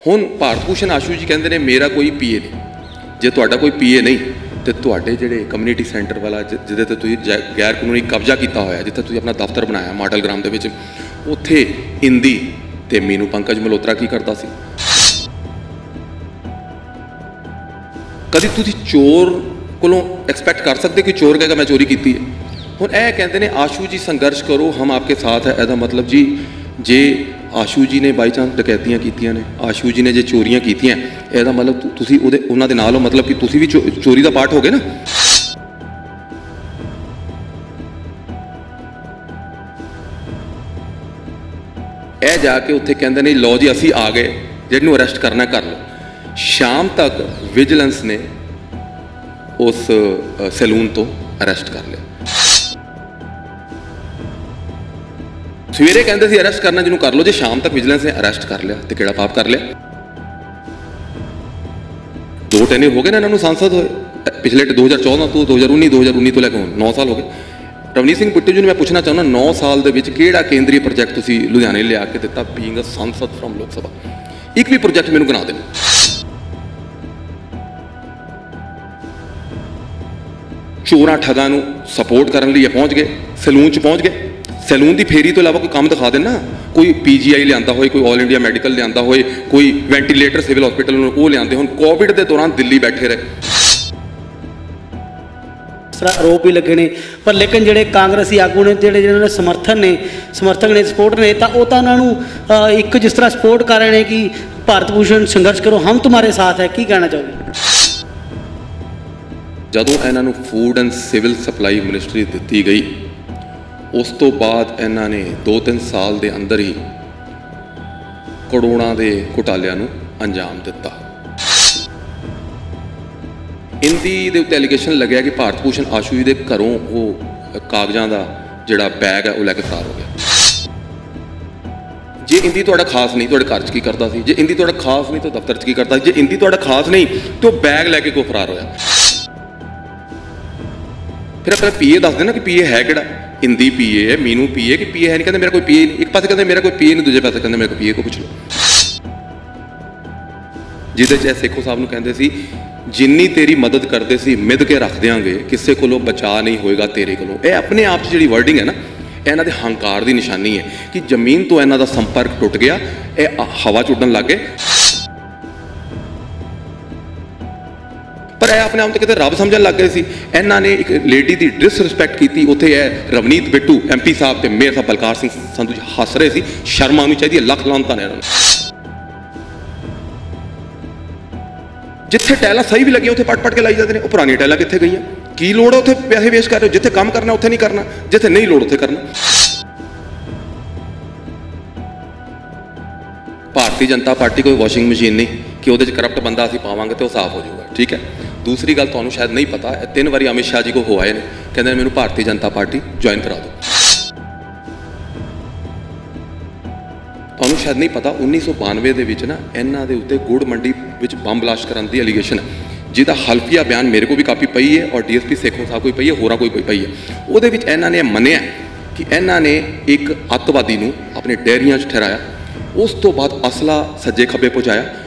ਹੁਣ ਭਾਰਤ ਭੂਸ਼ਣ ਆਸ਼ੂ ਜੀ ਕਹਿੰਦੇ ਨੇ ਮੇਰਾ ਕੋਈ ਪੀਏ ਨਹੀਂ। ਜੇ ਤੁਹਾਡਾ ਕੋਈ ਪੀਏ ਨਹੀਂ ਤੇ ਤੁਹਾਡੇ ਜਿਹੜੇ ਕਮਿਊਨਿਟੀ ਸੈਂਟਰ ਵਾਲਾ ਜਿਹਦੇ ਤੇ ਤੁਸੀਂ ਗੈਰ ਕਾਨੂੰਨੀ ਕਬਜ਼ਾ ਕੀਤਾ ਹੋਇਆ, ਜਿੱਥੇ ਤੁਸੀਂ ਆਪਣਾ ਦਫ਼ਤਰ ਬਣਾਇਆ ਮਾਡਲ ਗ੍ਰਾਮ ਦੇ ਵਿੱਚ, ਉੱਥੇ ਇੰਦੀ ਤੇ ਮੀਨੂ ਪੰਕਜ ਮਲਹੋਤਰਾ ਕੀ ਕਰਦਾ ਸੀ? ਕਦੀ ਤੁਸੀਂ ਚੋਰ ਕੋਲੋਂ ਐਕਸਪੈਕਟ ਕਰ ਸਕਦੇ ਕਿ ਚੋਰ ਕਹੇਗਾ ਮੈਂ ਚੋਰੀ ਕੀਤੀ ਹੈ? ਹੁਣ ਇਹ ਕਹਿੰਦੇ ਨੇ ਆਸ਼ੂ ਜੀ ਸੰਘਰਸ਼ ਕਰੋ ਹਮ ਆਪਕੇ ਸਾਥ ਹੈ। ਇਹਦਾ ਮਤਲਬ ਜੀ ਜੇ ਆਸ਼ੂ ਜੀ ਨੇ ਬਾਈ ਚਾਂਸ ਡਕੈਤੀਆਂ ਕੀਤੀਆਂ ਨੇ, ਆਸ਼ੂ ਜੀ ਨੇ ਜੇ ਚੋਰੀਆਂ ਕੀਤੀਆਂ, ਇਹਦਾ ਮਤਲਬ ਤੁਸੀਂ ਉਹਨਾਂ ਦੇ ਨਾਲ ਹੋ, ਮਤਲਬ ਕਿ ਤੁਸੀਂ ਵੀ ਚੋਰੀ ਦਾ ਪਾਰਟ ਹੋ ਗਏ ਨਾ। ਇਹ ਜਾ ਕੇ ਉੱਥੇ ਕਹਿੰਦੇ ਨੇ ਲਓ ਜੀ ਅਸੀਂ ਆ ਗਏ, ਜਿਹਨੂੰ ਅਰੈਸਟ ਕਰਨਾ ਕਰ ਲਓ। ਸ਼ਾਮ ਤੱਕ ਵਿਜੀਲੈਂਸ ਨੇ ਉਸ ਸੈਲੂਨ ਤੋਂ ਅਰੈਸਟ ਕਰ ਲਿਆ। ਸਵੇਰੇ ਕਹਿੰਦੇ ਸੀ ਅਰੈਸਟ ਕਰਨਾ ਜਿਹਨੂੰ ਕਰ ਲਓ, ਜੇ ਸ਼ਾਮ ਤੱਕ ਵਿਜੀਲੈਂਸ ਨੇ ਅਰੈਸਟ ਕਰ ਲਿਆ ਤੇ ਕਿਹੜਾ ਪਾਪ ਕਰ ਲਿਆ? 2 ਟੈਨੇ ਹੋ ਗਏ ਨਾ ਇਹਨਾਂ ਨੂੰ ਸੰਸਦ ਹੋਏ, ਪਿਛਲੇ 2014 ਤੋਂ 2019 ਤੋਂ ਲੈ ਕੇ 9 ਸਾਲ ਹੋ ਗਏ। ਰਵਨੀਤ ਸਿੰਘ ਬਿੱਟੂ ਜੀ ਨੂੰ ਮੈਂ ਪੁੱਛਣਾ ਚਾਹੁੰਦਾ 9 ਸਾਲ ਦੇ ਵਿੱਚ ਕਿਹੜਾ ਕੇਂਦਰੀ ਪ੍ਰੋਜੈਕਟ ਤੁਸੀਂ ਲੁਧਿਆਣੇ ਲਿਆ ਕੇ ਦਿੱਤਾ ਬੀਇੰਗ ਅ ਸੰਸਦ ਫਰਮ ਲੋਕ ਸਭਾ? ਇੱਕ ਵੀ ਪ੍ਰੋਜੈਕਟ ਮੈਨੂੰ ਗਿਣਾ ਦੇਣ। ਚੋਰਾਂ ਠੱਗਾਂ ਨੂੰ ਸਪੋਰਟ ਕਰਨ ਲਈ ਪਹੁੰਚ ਗਏ, ਸੈਲੂਨ 'ਚ ਪਹੁੰਚ ਗਏ। ਸੈਲੂਨ ਦੀ ਫੇਰੀ ਤੋਂ ਇਲਾਵਾ ਕੋਈ ਕੰਮ ਦਿਖਾ ਦੇਣ ਨਾ, ਕੋਈ PGI ਲਿਆਂਦਾ ਹੋਏ, ਕੋਈ ਆਲ ਇੰਡੀਆ ਮੈਡੀਕਲ ਲਿਆਂਦਾ ਹੋਏ, ਕੋਈ ਵੈਂਟੀਲੇਟਰ ਸਿਵਲ ਹਸਪੀਟਲ ਨੂੰ ਉਹ ਲਿਆਂਦੇ। ਹੁਣ ਕੋਵਿਡ ਦੇ ਦੌਰਾਨ ਦਿੱਲੀ ਬੈਠੇ ਰਹੇ। ਆਰੋਪ ਵੀ ਲੱਗੇ ਨੇ, ਪਰ ਲੇਕਿਨ ਜਿਹੜੇ ਕਾਂਗਰਸੀ ਆਗੂ ਨੇ, ਜਿਹਨਾਂ ਦੇ ਸਮਰਥਕ ਨੇ, ਸਪੋਰਟ ਨੇ, ਤਾਂ ਉਹ ਤਾਂ ਉਹਨਾਂ ਨੂੰ ਇੱਕ ਜਿਸ ਤਰ੍ਹਾਂ ਸਪੋਰਟ ਕਰ ਰਹੇ ਨੇ ਕਿ ਭਾਰਤ ਭੂਸ਼ਣ ਸੰਘਰਸ਼ ਕਰੋ ਹਮ ਤੁਮਾਰੇ ਸਾਥ ਹੈ। ਕੀ ਕਹਿਣਾ ਚਾਹੋਗੇ? ਜਦੋਂ ਇਹਨਾਂ ਨੂੰ food and civil supply ministry ਦਿੱਤੀ ਗਈ, ਉਸ ਤੋਂ ਬਾਅਦ ਇਹਨਾਂ ਨੇ 2-3 ਸਾਲ ਦੇ ਅੰਦਰ ਹੀ ਕਰੋੜਾਂ ਦੇ ਘੁਟਾਲਿਆਂ ਨੂੰ ਅੰਜਾਮ ਦਿੱਤਾ। ਇੰਦੀ ਦੇ ਉੱਤੇ ਐਲੀਗੇਸ਼ਨ ਲੱਗਿਆ ਕਿ ਭਾਰਤ ਭੂਸ਼ਣ ਆਸ਼ੂ ਜੀ ਦੇ ਘਰੋਂ ਉਹ ਕਾਗਜ਼ਾਂ ਦਾ ਜਿਹੜਾ ਬੈਗ ਹੈ ਉਹ ਲੈ ਕੇ ਫਰਾਰ ਹੋ ਗਿਆ। ਜੇ ਇੰਦੀ ਤੁਹਾਡਾ ਖਾਸ ਨਹੀਂ, ਤੁਹਾਡੇ ਘਰ 'ਚ ਕੀ ਕਰਦਾ ਸੀ? ਜੇ ਇੰਦੀ ਤੁਹਾਡਾ ਖਾਸ ਨਹੀਂ ਤਾਂ ਦਫ਼ਤਰ 'ਚ ਕੀ ਕਰਦਾ ਸੀ? ਜੇ ਇੰਦੀ ਤੁਹਾਡਾ ਖਾਸ ਨਹੀਂ ਤਾਂ ਉਹ ਬੈਗ ਲੈ ਕੇ ਕਿਉਂ ਫਰਾਰ ਹੋਇਆ? ਫਿਰ ਆਪਣਾ ਪੀਏ ਦੱਸ ਦੇਣਾ ਕਿ ਪੀਏ ਹੈ ਕਿਹੜਾ। ਇੰਦੀ ਪੀਏ ਹੈ, ਮੀਨੂ ਪੀਏ ਕਿ ਪੀਏ ਹੈ ਨਹੀਂ? ਕਹਿੰਦੇ ਮੇਰਾ ਕੋਈ ਪੀਏ ਨਹੀਂ। ਇੱਕ ਪਾਸੇ ਕਹਿੰਦੇ ਮੇਰਾ ਕੋਈ ਪੀਏ ਨਹੀਂ, ਦੂਜੇ ਪਾਸੇ ਕਹਿੰਦੇ ਮੇਰੇ ਕੋਈ ਪੀਏ ਕੋ ਪੁੱਛ ਲਓ। ਜਿਹਦੇ 'ਚ ਇਹ ਸੇਖੋ ਸਾਹਿਬ ਨੂੰ ਕਹਿੰਦੇ ਸੀ ਜਿੰਨੀ ਤੇਰੀ ਮਦਦ ਕਰਦੇ ਸੀ ਮਿਧ ਕੇ ਰੱਖ ਦਿਆਂਗੇ, ਕਿਸੇ ਕੋਲੋਂ ਬਚਾ ਨਹੀਂ ਹੋਏਗਾ ਤੇਰੇ ਕੋਲੋਂ। ਇਹ ਆਪਣੇ ਆਪ 'ਚ ਜਿਹੜੀ ਵਰਡਿੰਗ ਹੈ ਨਾ, ਇਹਨਾਂ ਦੇ ਹੰਕਾਰ ਦੀ ਨਿਸ਼ਾਨੀ ਹੈ ਕਿ ਜ਼ਮੀਨ ਤੋਂ ਇਹਨਾਂ ਦਾ ਸੰਪਰਕ ਟੁੱਟ ਗਿਆ, ਇਹ ਹਵਾ 'ਚ ਉੱਡਣ ਲੱਗ ਗਏ। ਪਰ ਇਹ ਆਪਣੇ ਆਪ ਤੇ ਕਿਤੇ ਰੱਬ ਸਮਝਣ ਲੱਗ ਗਏ ਸੀ। ਇਹਨਾਂ ਨੇ ਇੱਕ ਲੇਡੀ ਦੀ ਡਿਸਰਿਸਪੈਕਟ ਕੀਤੀ। ਉੱਥੇ ਇਹ ਰਵਨੀਤ ਬਿੱਟੂ MP ਸਾਹਿਬ ਤੇ ਮੇਅਰ ਸਾਹਿਬ ਬਲਕਾਰ ਸਿੰਘ ਸੰਧੂ ਜੀ ਹੱਸ ਰਹੇ ਸੀ। ਸ਼ਰਮ ਆਉਣੀ ਚਾਹੀਦੀ ਹੈ, ਲੱਖ ਲਾਹਨਤਾਂ ਨੇ ਇਹਨਾਂ ਨੂੰ। ਜਿੱਥੇ ਟੈਲਾਂ ਸਹੀ ਵੀ ਲੱਗੀਆਂ ਉੱਥੇ ਪੱਟ ਕੇ ਲਾਈ ਜਾਂਦੇ ਨੇ। ਉਹ ਪੁਰਾਣੀਆਂ ਟੈਲਾਂ ਕਿੱਥੇ ਗਈਆਂ? ਕੀ ਲੋੜ ਹੈ ਉੱਥੇ ਪੈਸੇ ਵੇਸਟ ਕਰ ਰਹੇ ਹੋ? ਜਿੱਥੇ ਕੰਮ ਕਰਨਾ ਉੱਥੇ ਨਹੀਂ ਕਰਨਾ, ਜਿੱਥੇ ਨਹੀਂ ਲੋੜ ਉੱਥੇ ਕਰਨਾ। ਭਾਰਤੀ ਜਨਤਾ ਪਾਰਟੀ ਕੋਈ ਵਾਸ਼ਿੰਗ ਮਸ਼ੀਨ ਨਹੀਂ ਕਿ ਉਹਦੇ 'ਚ ਕਰਪਟ ਬੰਦਾ ਅਸੀਂ ਪਾਵਾਂਗੇ ਤੇ ਉਹ ਸਾਫ਼ ਹੋ ਜਾਊਗਾ, ਠੀਕ ਹੈ। ਦੂਸਰੀ ਗੱਲ ਤੁਹਾਨੂੰ ਸ਼ਾਇਦ ਨਹੀਂ ਪਤਾ, 3 ਵਾਰੀ ਅਮਿਤ ਸ਼ਾਹ ਜੀ ਕੋ ਹੋ ਆਏ ਨੇ, ਕਹਿੰਦੇ ਨੇ ਮੈਨੂੰ ਭਾਰਤੀ ਜਨਤਾ ਪਾਰਟੀ ਜੁਆਇਨ ਕਰਾ ਦਿਓ। ਤੁਹਾਨੂੰ ਸ਼ਾਇਦ ਨਹੀਂ ਪਤਾ 1992 ਦੇ ਵਿੱਚ ਨਾ ਇਹਨਾਂ ਦੇ ਉੱਤੇ ਗੁੜ ਮੰਡੀ ਵਿੱਚ ਬੰਬ ਬਲਾਸਟ ਕਰਨ ਦੀ ਐਲੀਗੇਸ਼ਨ ਹੈ, ਜਿਹਦਾ ਹਲਫੀਆ ਬਿਆਨ ਮੇਰੇ ਕੋਲ ਵੀ ਕਾਪੀ ਪਈ ਹੈ ਔਰ DSP ਸੇਖੋਂ ਸਾਹਿਬ ਕੋਈ ਪਈ ਹੈ, ਹੋਰਾਂ ਕੋਈ ਪਈ ਹੈ। ਉਹਦੇ ਵਿੱਚ ਇਹਨਾਂ ਨੇ ਮੰਨਿਆ ਕਿ ਇਹਨਾਂ ਨੇ ਇੱਕ ਅੱਤਵਾਦੀ ਨੂੰ ਆਪਣੇ ਡੇਅਰੀਆਂ 'ਚ ਠਹਿਰਾਇਆ, ਉਸ ਤੋਂ ਬਾਅਦ ਅਸਲਾ ਸੱਜੇ ਖੱਬੇ ਪਹੁੰਚਾਇਆ।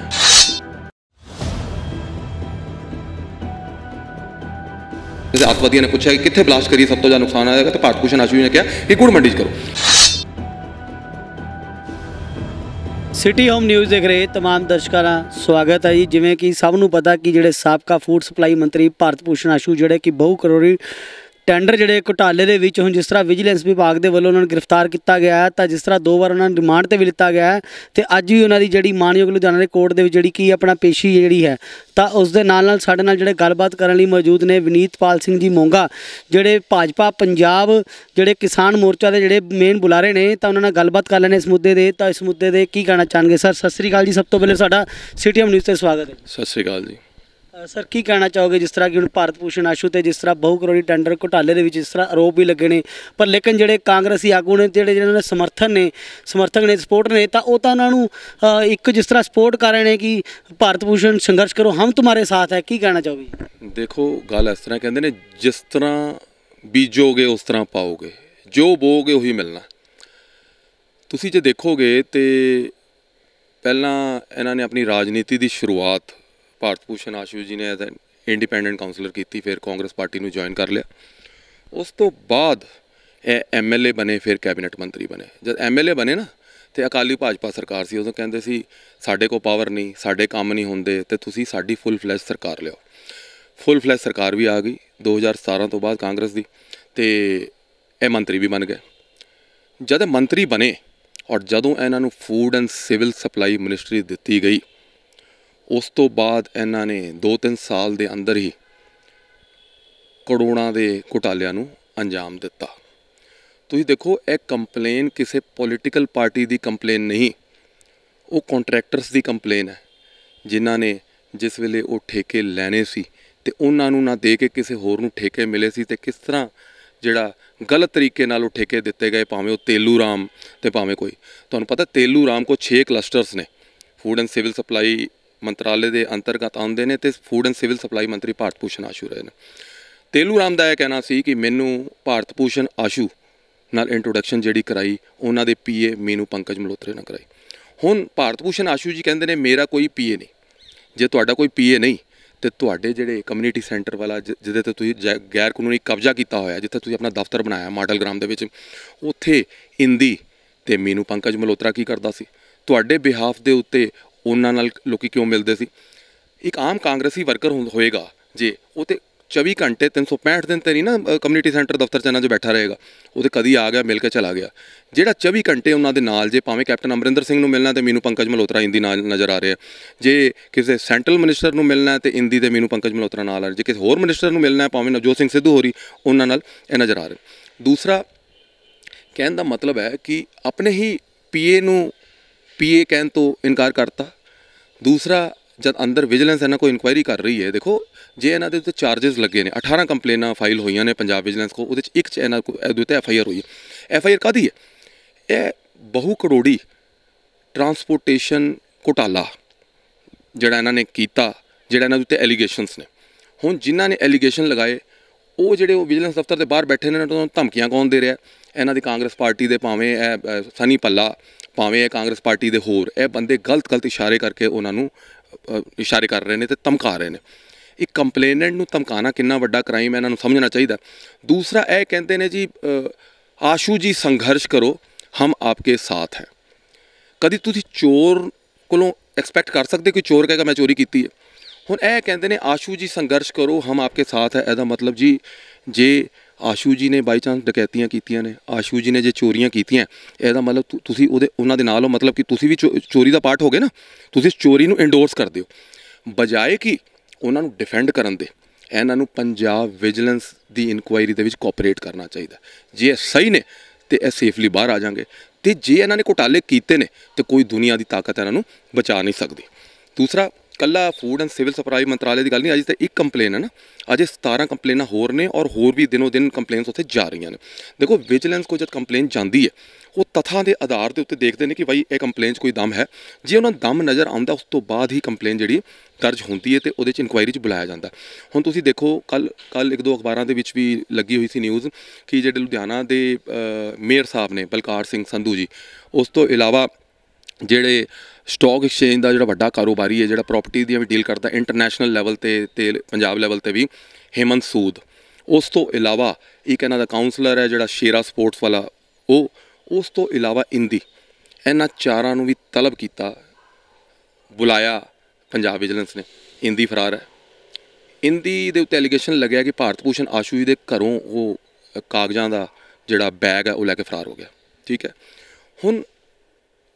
ਅੱਤਵਾਦੀਆਂ ਨੇ ਪੁੱਛਿਆ ਕਿ ਕਿੱਥੇ ਬਲਾਸਟ ਕਰੀਏ, ਸਭ ਤੋਂ ਜ਼ਿਆਦਾ ਨੁਕਸਾਨ ਆਏਗਾ, ਤਾਂ ਭਾਰਤ ਭੂਸ਼ਣ ਆਸ਼ੂ ਜੀ ਨੇ ਕਿਹਾ ਕਿ ਗੁੜ ਮੰਡੀ 'ਚ ਕਰੋ। ਸਿਟੀ ਹੋਮ ਨਿਊਜ਼ ਦੇਖ ਰਹੇ तमाम ਦਰਸ਼ਕਾਂ ਦਾ ਸਵਾਗਤ ਹੈ ਜੀ। ਜਿਵੇਂ ਕਿ ਸਭ ਨੂੰ ਪਤਾ ਕਿ ਜਿਹੜੇ ਸਾਬਕਾ ਫੂਡ ਸਪਲਾਈ ਮੰਤਰੀ ਭਾਰਤ ਭੂਸ਼ਣ ਆਸ਼ੂ ਜਿਹੜੇ ਕਿ ਬਹੁ ਕਰੋੜੀ ਟੈਂਡਰ ਜਿਹੜੇ ਘੁਟਾਲੇ ਦੇ ਵਿੱਚ ਹੁਣ ਜਿਸ ਤਰ੍ਹਾਂ ਵਿਜੀਲੈਂਸ ਵਿਭਾਗ ਦੇ ਵੱਲੋਂ ਉਹਨਾਂ ਨੂੰ ਗ੍ਰਿਫਤਾਰ ਕੀਤਾ ਗਿਆ ਹੈ, ਤਾਂ ਜਿਸ ਤਰ੍ਹਾਂ 2 ਵਾਰ ਉਹਨਾਂ ਨੂੰ ਰਿਮਾਂਡ 'ਤੇ ਵੀ ਲਿੱਤਾ ਗਿਆ ਹੈ ਤੇ ਅੱਜ ਵੀ ਉਹਨਾਂ ਦੀ ਜਿਹੜੀ ਮਾਨਯੋਗ ਲੁਧਿਆਣਾ ਦੇ ਕੋਰਟ ਦੇ ਵਿੱਚ ਜਿਹੜੀ ਕੀ ਆਪਣਾ ਪੇਸ਼ੀ ਜਿਹੜੀ ਹੈ, ਤਾਂ ਉਸ ਦੇ ਨਾਲ ਸਾਡੇ ਨਾਲ ਜਿਹੜੇ ਗੱਲਬਾਤ ਕਰਨ ਲਈ ਮੌਜੂਦ ਨੇ ਵਿਨੀਤਪਾਲ ਸਿੰਘ ਜੀ ਮੋਂਗਾ, ਜਿਹੜੇ ਭਾਜਪਾ ਪੰਜਾਬ ਜਿਹੜੇ ਕਿਸਾਨ ਮੋਰਚਾ ਦੇ ਜਿਹੜੇ ਮੇਨ ਬੁਲਾਰੇ ਨੇ, ਤਾਂ ਉਹਨਾਂ ਨਾਲ ਗੱਲਬਾਤ ਕਰ ਲੈਣੇ ਇਸ ਮੁੱਦੇ ਦੇ। ਤਾਂ ਇਸ ਮੁੱਦੇ ਦੇ ਕੀ ਕਹਿਣਾ ਚਾਹਣਗੇ ਸਰ? ਸਤਿ ਸ਼੍ਰੀ ਅਕਾਲ ਜੀ। ਸਭ ਤੋਂ ਪਹਿਲੇ ਸਾਡਾ ਸਿਟੀ ਹੋਮ ਨਿਊਜ਼ 'ਤੇ ਸਵਾਗਤ ਹੈ। ਸਤਿ ਸ਼੍ਰੀ ਅਕਾਲ ਜੀ। ਸਰ ਕੀ ਕਹਿਣਾ ਚਾਹੋਗੇ ਜਿਸ ਤਰ੍ਹਾਂ ਕਿ ਹੁਣ ਭਾਰਤ ਭੂਸ਼ਣ ਆਸ਼ੂ ਤੇ ਜਿਸ ਤਰ੍ਹਾਂ ਬਹੁ ਕਰੋੜੀ ਟੈਂਡਰ ਘੁਟਾਲੇ ਦੇ ਵਿੱਚ ਜਿਸ ਤਰ੍ਹਾਂ ਆਰੋਪ ਵੀ ਲੱਗੇ ਨੇ, ਪਰ ਲੇਕਿਨ ਜਿਹੜੇ ਕਾਂਗਰਸੀ ਆਗੂ ਨੇ, ਜਿਹਨਾਂ ਦੇ ਸਮਰਥਕ ਨੇ, ਸਪੋਰਟ ਨੇ, ਤਾਂ ਉਹ ਤਾਂ ਉਹਨਾਂ ਨੂੰ ਇੱਕ ਜਿਸ ਤਰ੍ਹਾਂ ਸਪੋਰਟ ਕਰ ਰਹੇ ਨੇ ਕਿ ਭਾਰਤ ਭੂਸ਼ਣ ਸੰਘਰਸ਼ ਕਰੋ ਹਮ ਤੁਮਾਰੇ ਸਾਥ ਹੈ। ਕੀ ਕਹਿਣਾ ਚਾਹੋਗੇ? ਦੇਖੋ ਗੱਲ ਇਸ ਤਰ੍ਹਾਂ ਕਹਿੰਦੇ ਨੇ, ਜਿਸ ਤਰ੍ਹਾਂ ਬੀਜੋਗੇ ਉਸ ਤਰ੍ਹਾਂ ਪਾਓਗੇ, ਜੋ ਬੋਗੇ ਉਹੀ ਮਿਲਣਾ। ਤੁਸੀਂ ਜੇ ਦੇਖੋਗੇ ਤੇ ਪਹਿਲਾਂ ਇਹਨਾਂ ਨੇ ਆਪਣੀ ਰਾਜਨੀਤੀ ਦੀ ਸ਼ੁਰੂਆਤ ਭਾਰਤ ਭੂਸ਼ਣ ਆਸ਼ੂ ਜੀ ਨੇ ਐਜ਼ ਐਨ ਇੰਡੀਪੈਂਡੈਂਟ ਕਾਉਂਸਲਰ ਕੀਤੀ, ਫਿਰ ਕਾਂਗਰਸ ਪਾਰਟੀ ਨੂੰ ਜੁਆਇਨ ਕਰ ਲਿਆ। ਉਸ ਤੋਂ ਬਾਅਦ ਇਹ MLA ਬਣੇ, ਫਿਰ ਕੈਬਨਿਟ ਮੰਤਰੀ ਬਣੇ। ਜਦ MLA ਬਣੇ ਨਾ ਤੇ ਅਕਾਲੀ ਭਾਜਪਾ ਸਰਕਾਰ ਸੀ, ਉਦੋਂ ਕਹਿੰਦੇ ਸੀ ਸਾਡੇ ਕੋਲ ਪਾਵਰ ਨਹੀਂ, ਸਾਡੇ ਕੰਮ ਨਹੀਂ ਹੁੰਦੇ ਤੇ ਤੁਸੀਂ ਸਾਡੀ ਫੁੱਲ ਫਲੈਸ਼ ਸਰਕਾਰ ਲਿਆਓ। ਫੁੱਲ ਫਲੈਸ਼ ਸਰਕਾਰ ਵੀ ਆ ਗਈ 2017 ਤੋਂ ਬਾਅਦ ਕਾਂਗਰਸ ਦੀ, ਤੇ ਇਹ ਮੰਤਰੀ ਵੀ ਬਣ ਗਏ। ਜਦ ਮੰਤਰੀ ਬਣੇ ਔਰ ਜਦੋਂ ਇਹਨਾਂ ਨੂੰ food and civil supply ministry ਦਿੱਤੀ ਗਈ, ਉਸ ਤੋਂ ਬਾਅਦ ਇਹਨਾਂ ਨੇ 2-3 ਸਾਲ ਦੇ ਅੰਦਰ ਹੀ ਕਰੋੜਾਂ ਦੇ ਘੁਟਾਲਿਆਂ ਨੂੰ ਅੰਜਾਮ ਦਿੱਤਾ। ਤੁਸੀਂ ਦੇਖੋ, ਇਹ ਕੰਪਲੇਨ ਕਿਸੇ ਪੋਲੀਟੀਕਲ ਪਾਰਟੀ ਦੀ ਕੰਪਲੇਨ ਨਹੀਂ, ਉਹ ਕੰਟਰੈਕਟਰਸ ਦੀ ਕੰਪਲੇਨ ਹੈ, ਜਿਨ੍ਹਾਂ ਨੇ ਜਿਸ ਵੇਲੇ ਉਹ ਠੇਕੇ ਲੈਣੇ ਸੀ ਤੇ ਉਹਨਾਂ ਨੂੰ ਨਾ ਦੇ ਕੇ ਕਿਸੇ ਹੋਰ ਨੂੰ ਠੇਕੇ ਮਿਲੇ ਸੀ, ਤੇ ਕਿਸ ਤਰ੍ਹਾਂ ਜਿਹੜਾ ਗਲਤ ਤਰੀਕੇ ਨਾਲ ਉਹ ਠੇਕੇ ਦਿੱਤੇ ਗਏ, ਭਾਵੇਂ ਉਹ ਤੇਲੂ ਰਾਮ ਤੇ ਭਾਵੇਂ ਕੋਈ। ਤੁਹਾਨੂੰ ਪਤਾ ਤੇਲੂ ਰਾਮ ਕੋ 6 ਕਲਸਟਰਸ ਨੇ, ਫੂਡ ਐਂਡ ਸਿਵਲ ਸਪਲਾਈ ਮੰਤਰਾਲੇ ਦੇ ਅੰਤਰਗਤ ਆਉਂਦੇ ਨੇ, ਤੇ ਫੂਡ ਐਂਡ ਸਿਵਲ ਸਪਲਾਈ ਮੰਤਰੀ ਭਾਰਤ ਭੂਸ਼ਣ ਆਸ਼ੂ ਰਹੇ ਨੇ। ਤੇਲੂ ਰਾਮ ਦਾ ਇਹ ਕਹਿਣਾ ਸੀ ਕਿ ਮੈਨੂੰ ਭਾਰਤ ਭੂਸ਼ਣ ਆਸ਼ੂ ਨਾਲ ਇੰਟਰੋਡਕਸ਼ਨ ਜਿਹੜੀ ਕਰਾਈ ਉਹਨਾਂ ਦੇ PA ਮੀਨੂ ਪੰਕਜ ਮਲਹੋਤਰਾ ਨਾਲ ਕਰਾਈ। ਹੁਣ ਭਾਰਤ ਭੂਸ਼ਣ ਆਸ਼ੂ ਜੀ ਕਹਿੰਦੇ ਨੇ ਮੇਰਾ ਕੋਈ PA ਨਹੀਂ। ਜੇ ਤੁਹਾਡਾ ਕੋਈ PA ਨਹੀਂ ਤੇ ਤੁਹਾਡੇ ਜਿਹੜੇ ਕਮਿਊਨਿਟੀ ਸੈਂਟਰ ਵਾਲਾ ਜਿਹਦੇ ਤੇ ਤੁਸੀਂ ਗੈਰ ਕਾਨੂੰਨੀ ਕਬਜ਼ਾ ਕੀਤਾ ਹੋਇਆ, ਜਿੱਥੇ ਤੁਸੀਂ ਆਪਣਾ ਦਫ਼ਤਰ ਬਣਾਇਆ ਮਾਡਲ ਗ੍ਰਾਮ ਦੇ ਵਿੱਚ, ਉੱਥੇ ਇੰਦੀ ਤੇ ਮੀਨੂ ਪੰਕਜ ਮਲਹੋਤਰਾ ਕੀ ਕਰਦਾ ਸੀ? ਤੁਹਾਡੇ ਬਿਹਾਫ ਦੇ ਉੱਤੇ ਉਹਨਾਂ ਨਾਲ ਲੋਕੀ ਕਿਉਂ ਮਿਲਦੇ ਸੀ? ਇੱਕ ਆਮ ਕਾਂਗਰਸੀ ਵਰਕਰ ਹੋਏਗਾ ਜੇ ਉਹ ਤੇ 24 ਘੰਟੇ 365 ਦਿਨ ਤੇ ਨਹੀਂ ਨਾ ਕਮਿਊਨਿਟੀ ਸੈਂਟਰ ਦਫ਼ਤਰ 'ਚ ਇਹਨਾਂ 'ਚ ਬੈਠਾ ਰਹੇਗਾ। ਉਹ ਤੇ ਕਦੀ ਆ ਗਿਆ, ਮਿਲ ਕੇ ਚਲਾ ਗਿਆ। ਜਿਹੜਾ 24 ਘੰਟੇ ਉਹਨਾਂ ਦੇ ਨਾਲ, ਜੇ ਭਾਵੇਂ ਕੈਪਟਨ ਅਮਰਿੰਦਰ ਸਿੰਘ ਨੂੰ ਮਿਲਣਾ ਤੇ ਮੀਨੂ ਪੰਕਜ ਮਲਹੋਤਰਾ ਇੰਦੀ ਨਾਲ ਨਜ਼ਰ ਆ ਰਿਹਾ, ਜੇ ਕਿਸੇ ਸੈਂਟਰਲ ਮਿਨਿਸਟਰ ਨੂੰ ਮਿਲਣਾ ਤੇ ਇੰਦੀ ਤੇ ਮੀਨੂ ਪੰਕਜ ਮਲਹੋਤਰਾ ਨਾਲ ਆ ਰਿਹਾ, ਜੇ ਕਿਸੇ ਹੋਰ ਮਿਨਿਸਟਰ ਨੂੰ ਮਿਲਣਾ ਭਾਵੇਂ ਨਵਜੋਤ ਸਿੰਘ ਸਿੱਧੂ ਹੋਰੀ, ਉਹਨਾਂ ਨਾਲ ਇਹ ਨਜ਼ਰ ਆ ਰਹੇ। ਦੂਸਰਾ ਕਹਿਣ ਦਾ ਮਤਲਬ ਹੈ ਕਿ ਆਪਣੇ ਹੀ PA ਨੂੰ PA ਕਹਿਣ ਤੋਂ ਇਨਕਾਰ ਕਰਤਾ। ਦੂਸਰਾ, ਜਦ ਅੰਦਰ ਵਿਜੀਲੈਂਸ ਇਹਨਾਂ ਕੋਈ ਇਨਕੁਆਇਰੀ ਕਰ ਰਹੀ ਹੈ, ਦੇਖੋ ਜੇ ਇਹਨਾਂ ਦੇ ਉੱਤੇ ਚਾਰजेस ਲੱਗੇ ਨੇ, 18 ਕੰਪਲੇਨਾਂ ਫਾਈਲ ਹੋਈਆਂ ਨੇ ਪੰਜਾਬ ਵਿਜੀਲੈਂਸ ਕੋਲ, ਉਹਦੇ 'ਚ ਇੱਕ 'ਚ ਇਹਨਾਂ ਇਹਦੇ ਉੱਤੇ FIR ਹੋਈ ਹੈ। FIR ਕਾਹਦੀ ਹੈ? ਇਹ ਬਹੁ ਕਰੋੜੀ ਟਰਾਂਸਪੋਰਟੇਸ਼ਨ ਘੁਟਾਲਾ ਜਿਹੜਾ ਇਹਨਾਂ ਨੇ ਕੀਤਾ, ਜਿਹੜਾ ਇਹਨਾਂ ਦੇ ਉੱਤੇ ਐਲੀਗੇਸ਼ਨਸ ਨੇ। ਹੁਣ ਜਿਨ੍ਹਾਂ ਨੇ ਐਲੀਗੇਸ਼ਨ ਲਗਾਏ, ਉਹ ਜਿਹੜੇ ਉਹ ਵਿਜੀਲੈਂਸ ਦਫ਼ਤਰ ਦੇ ਬਾਹਰ ਬੈਠੇ ਨੇ, ਉਹਨਾਂ ਨੂੰ ਧਮਕੀਆਂ ਕੌਣ ਦੇ ਰਿਹਾ? ਇਹਨਾਂ ਦੀ ਕਾਂਗਰਸ ਪਾਰਟੀ ਦੇ, ਭਾਵੇਂ ਇਹ ਸਨੀ ਪੱਲਾ, ਭਾਵੇਂ ਇਹ ਕਾਂਗਰਸ ਪਾਰਟੀ ਦੇ ਹੋਰ, ਇਹ ਬੰਦੇ ਗਲਤ ਇਸ਼ਾਰੇ ਕਰਕੇ ਉਹਨਾਂ ਨੂੰ ਇਸ਼ਾਰੇ ਕਰ ਰਹੇ ਨੇ ਤੇ ਧਮਕਾ ਰਹੇ ਨੇ। ਇੱਕ ਕੰਪਲੇਨੈਂਟ ਨੂੰ ਧਮਕਾਉਣਾ ਕਿੰਨਾ ਵੱਡਾ ਕ੍ਰਾਈਮ ਹੈ, ਇਹਨਾਂ ਨੂੰ ਸਮਝਣਾ ਚਾਹੀਦਾ। ਦੂਸਰਾ, ਇਹ ਕਹਿੰਦੇ ਨੇ ਜੀ ਆਸ਼ੂ ਜੀ ਸੰਘਰਸ਼ ਕਰੋ, ਹਮ ਆਪਕੇ ਸਾਥ ਹੈ। ਕਦੀ ਤੁਸੀਂ ਚੋਰ ਕੋਲੋਂ ਐਕਸਪੈਕਟ ਕਰ ਸਕਦੇ ਕਿ ਚੋਰ ਕਹੇਗਾ ਮੈਂ ਚੋਰੀ ਕੀਤੀ ਹੈ? ਹੁਣ ਇਹ ਕਹਿੰਦੇ ਨੇ ਆਸ਼ੂ ਜੀ ਸੰਘਰਸ਼ ਕਰੋ, ਹਮ ਆਪਕੇ ਸਾਥ ਹੈ। ਇਹਦਾ ਮਤਲਬ ਜੀ ਜੇ ਆਸ਼ੂ ਜੀ ਨੇ ਬਾਈ ਚਾਂਸ ਡਕੈਤੀਆਂ ਕੀਤੀਆਂ ਨੇ, ਆਸ਼ੂ ਜੀ ਨੇ ਜੇ ਚੋਰੀਆਂ ਕੀਤੀਆਂ, ਇਹਦਾ ਮਤਲਬ ਤੁਸੀਂ ਉਹਨਾਂ ਦੇ ਨਾਲ ਹੋ, ਮਤਲਬ ਕਿ ਤੁਸੀਂ ਵੀ ਚੋਰੀ ਦਾ ਪਾਰਟ ਹੋ ਗਏ ਨਾ। ਤੁਸੀਂ ਚੋਰੀ ਨੂੰ ਇੰਡੋਰਸ ਕਰਦੇ ਹੋ ਬਜਾਏ ਕਿ ਉਹਨਾਂ ਨੂੰ ਡਿਫੈਂਡ ਕਰਨ ਦੇ। ਇਹਨਾਂ ਨੂੰ ਪੰਜਾਬ ਵਿਜੀਲੈਂਸ ਦੀ ਇਨਕੁਆਇਰੀ ਦੇ ਵਿੱਚ ਕੋਆਪਰੇਟ ਕਰਨਾ ਚਾਹੀਦਾ। ਜੇ ਇਹ ਸਹੀ ਨੇ ਤੇ ਇਹ ਸੇਫਲੀ ਬਾਹਰ ਆ ਜਾਣਗੇ, ਤੇ ਜੇ ਇਹਨਾਂ ਨੇ ਘੁਟਾਲੇ ਕੀਤੇ ਨੇ ਤੇ ਕੋਈ ਦੁਨੀਆ ਦੀ ਤਾਕਤ ਇਹਨਾਂ ਨੂੰ ਬਚਾ ਨਹੀਂ ਸਕਦੀ। ਦੂਸਰਾ, ਕੱਲਾ ਫੂਡ ਐਂਡ ਸਿਵਲ ਸਪਲਾਈ ਮੰਤਰਾਲੇ ਦੀ ਗੱਲ ਨਹੀਂ, ਅੱਜ ਤਾਂ ਇੱਕ ਕੰਪਲੇਨ ਹੈ ਨਾ, ਅਜੇ 17 ਕੰਪਲੇਨਾਂ ਹੋਰ ਨੇ ਔਰ ਹੋਰ ਵੀ ਦਿਨੋਂ ਦਿਨ ਕੰਪਲੇਨਸ ਉੱਥੇ ਜਾ ਰਹੀਆਂ ਨੇ। ਦੇਖੋ, ਵਿਜੀਲੈਂਸ ਕੋਲ ਜਦ ਕੰਪਲੇਨ ਜਾਂਦੀ ਹੈ, ਉਹ ਤੱਥਾਂ ਦੇ ਆਧਾਰ ਦੇ ਉੱਤੇ ਦੇਖਦੇ ਨੇ ਕਿ ਭਾਈ ਇਹ ਕੰਪਲੇਨ 'ਚ ਕੋਈ ਦਮ ਹੈ। ਜੇ ਉਹਨਾਂ ਨੂੰ ਦਮ ਨਜ਼ਰ ਆਉਂਦਾ, ਉਸ ਤੋਂ ਬਾਅਦ ਹੀ ਕੰਪਲੇਨ ਜਿਹੜੀ ਦਰਜ ਹੁੰਦੀ ਹੈ ਤੇ ਉਹਦੇ 'ਚ ਇਨਕੁਆਇਰੀ 'ਚ ਬੁਲਾਇਆ ਜਾਂਦਾ। ਹੁਣ ਤੁਸੀਂ ਦੇਖੋ, ਕੱਲ 1-2 ਅਖਬਾਰਾਂ ਦੇ ਵਿੱਚ ਵੀ ਲੱਗੀ ਹੋਈ ਸੀ ਨਿਊਜ਼ ਕਿ ਜਿਹੜੇ ਲੁਧਿਆਣਾ ਦੇ ਮੇਅਰ ਸਾਹਿਬ ਨੇ ਬਲਕਾਰ ਸਿੰਘ ਸੰਧੂ ਜੀ, ਉਸ ਤੋਂ ਇਲਾਵਾ ਜਿਹੜੇ ਸਟਾਕ ਐਕਸਚੇਂਜ ਦਾ ਜਿਹੜਾ ਵੱਡਾ ਕਾਰੋਬਾਰੀ ਹੈ, ਜਿਹੜਾ ਪ੍ਰਾਪਰਟੀ ਦੀਆਂ ਵੀ ਡੀਲ ਕਰਦਾ ਇੰਟਰਨੈਸ਼ਨਲ ਲੈਵਲ ਤੇ ਪੰਜਾਬ ਲੈਵਲ ਤੇ ਵੀ, ਹੇਮੰਤ ਸੂਦ, ਉਸ ਤੋਂ ਇਲਾਵਾ ਇੱਕ ਇਹਨਾਂ ਦਾ ਕਾਉਂਸਲਰ ਹੈ ਜਿਹੜਾ ਸ਼ੇਰਾ ਸਪੋਰਟਸ ਵਾਲਾ, ਉਹ, ਉਸ ਤੋਂ ਇਲਾਵਾ ਇੰਦੀ, ਇਹਨਾਂ ਚਾਰਾਂ ਨੂੰ ਵੀ ਤਲਬ ਕੀਤਾ, ਬੁਲਾਇਆ ਪੰਜਾਬ ਵਿਜੀਲੈਂਸ ਨੇ। ਇੰਦੀ ਫਰਾਰ ਹੈ। ਇੰਦੀ ਦੇ ਉੱਤੇ ਐਲੀਗੇਸ਼ਨ ਲੱਗਿਆ ਕਿ ਭਾਰਤ ਭੂਸ਼ਣ ਆਸ਼ੂ ਜੀ ਦੇ ਘਰੋਂ ਉਹ ਕਾਗਜ਼ਾਂ ਦਾ ਜਿਹੜਾ ਬੈਗ ਹੈ ਉਹ ਲੈ ਕੇ ਫਰਾਰ ਹੋ ਗਿਆ। ਠੀਕ ਹੈ, ਹੁਣ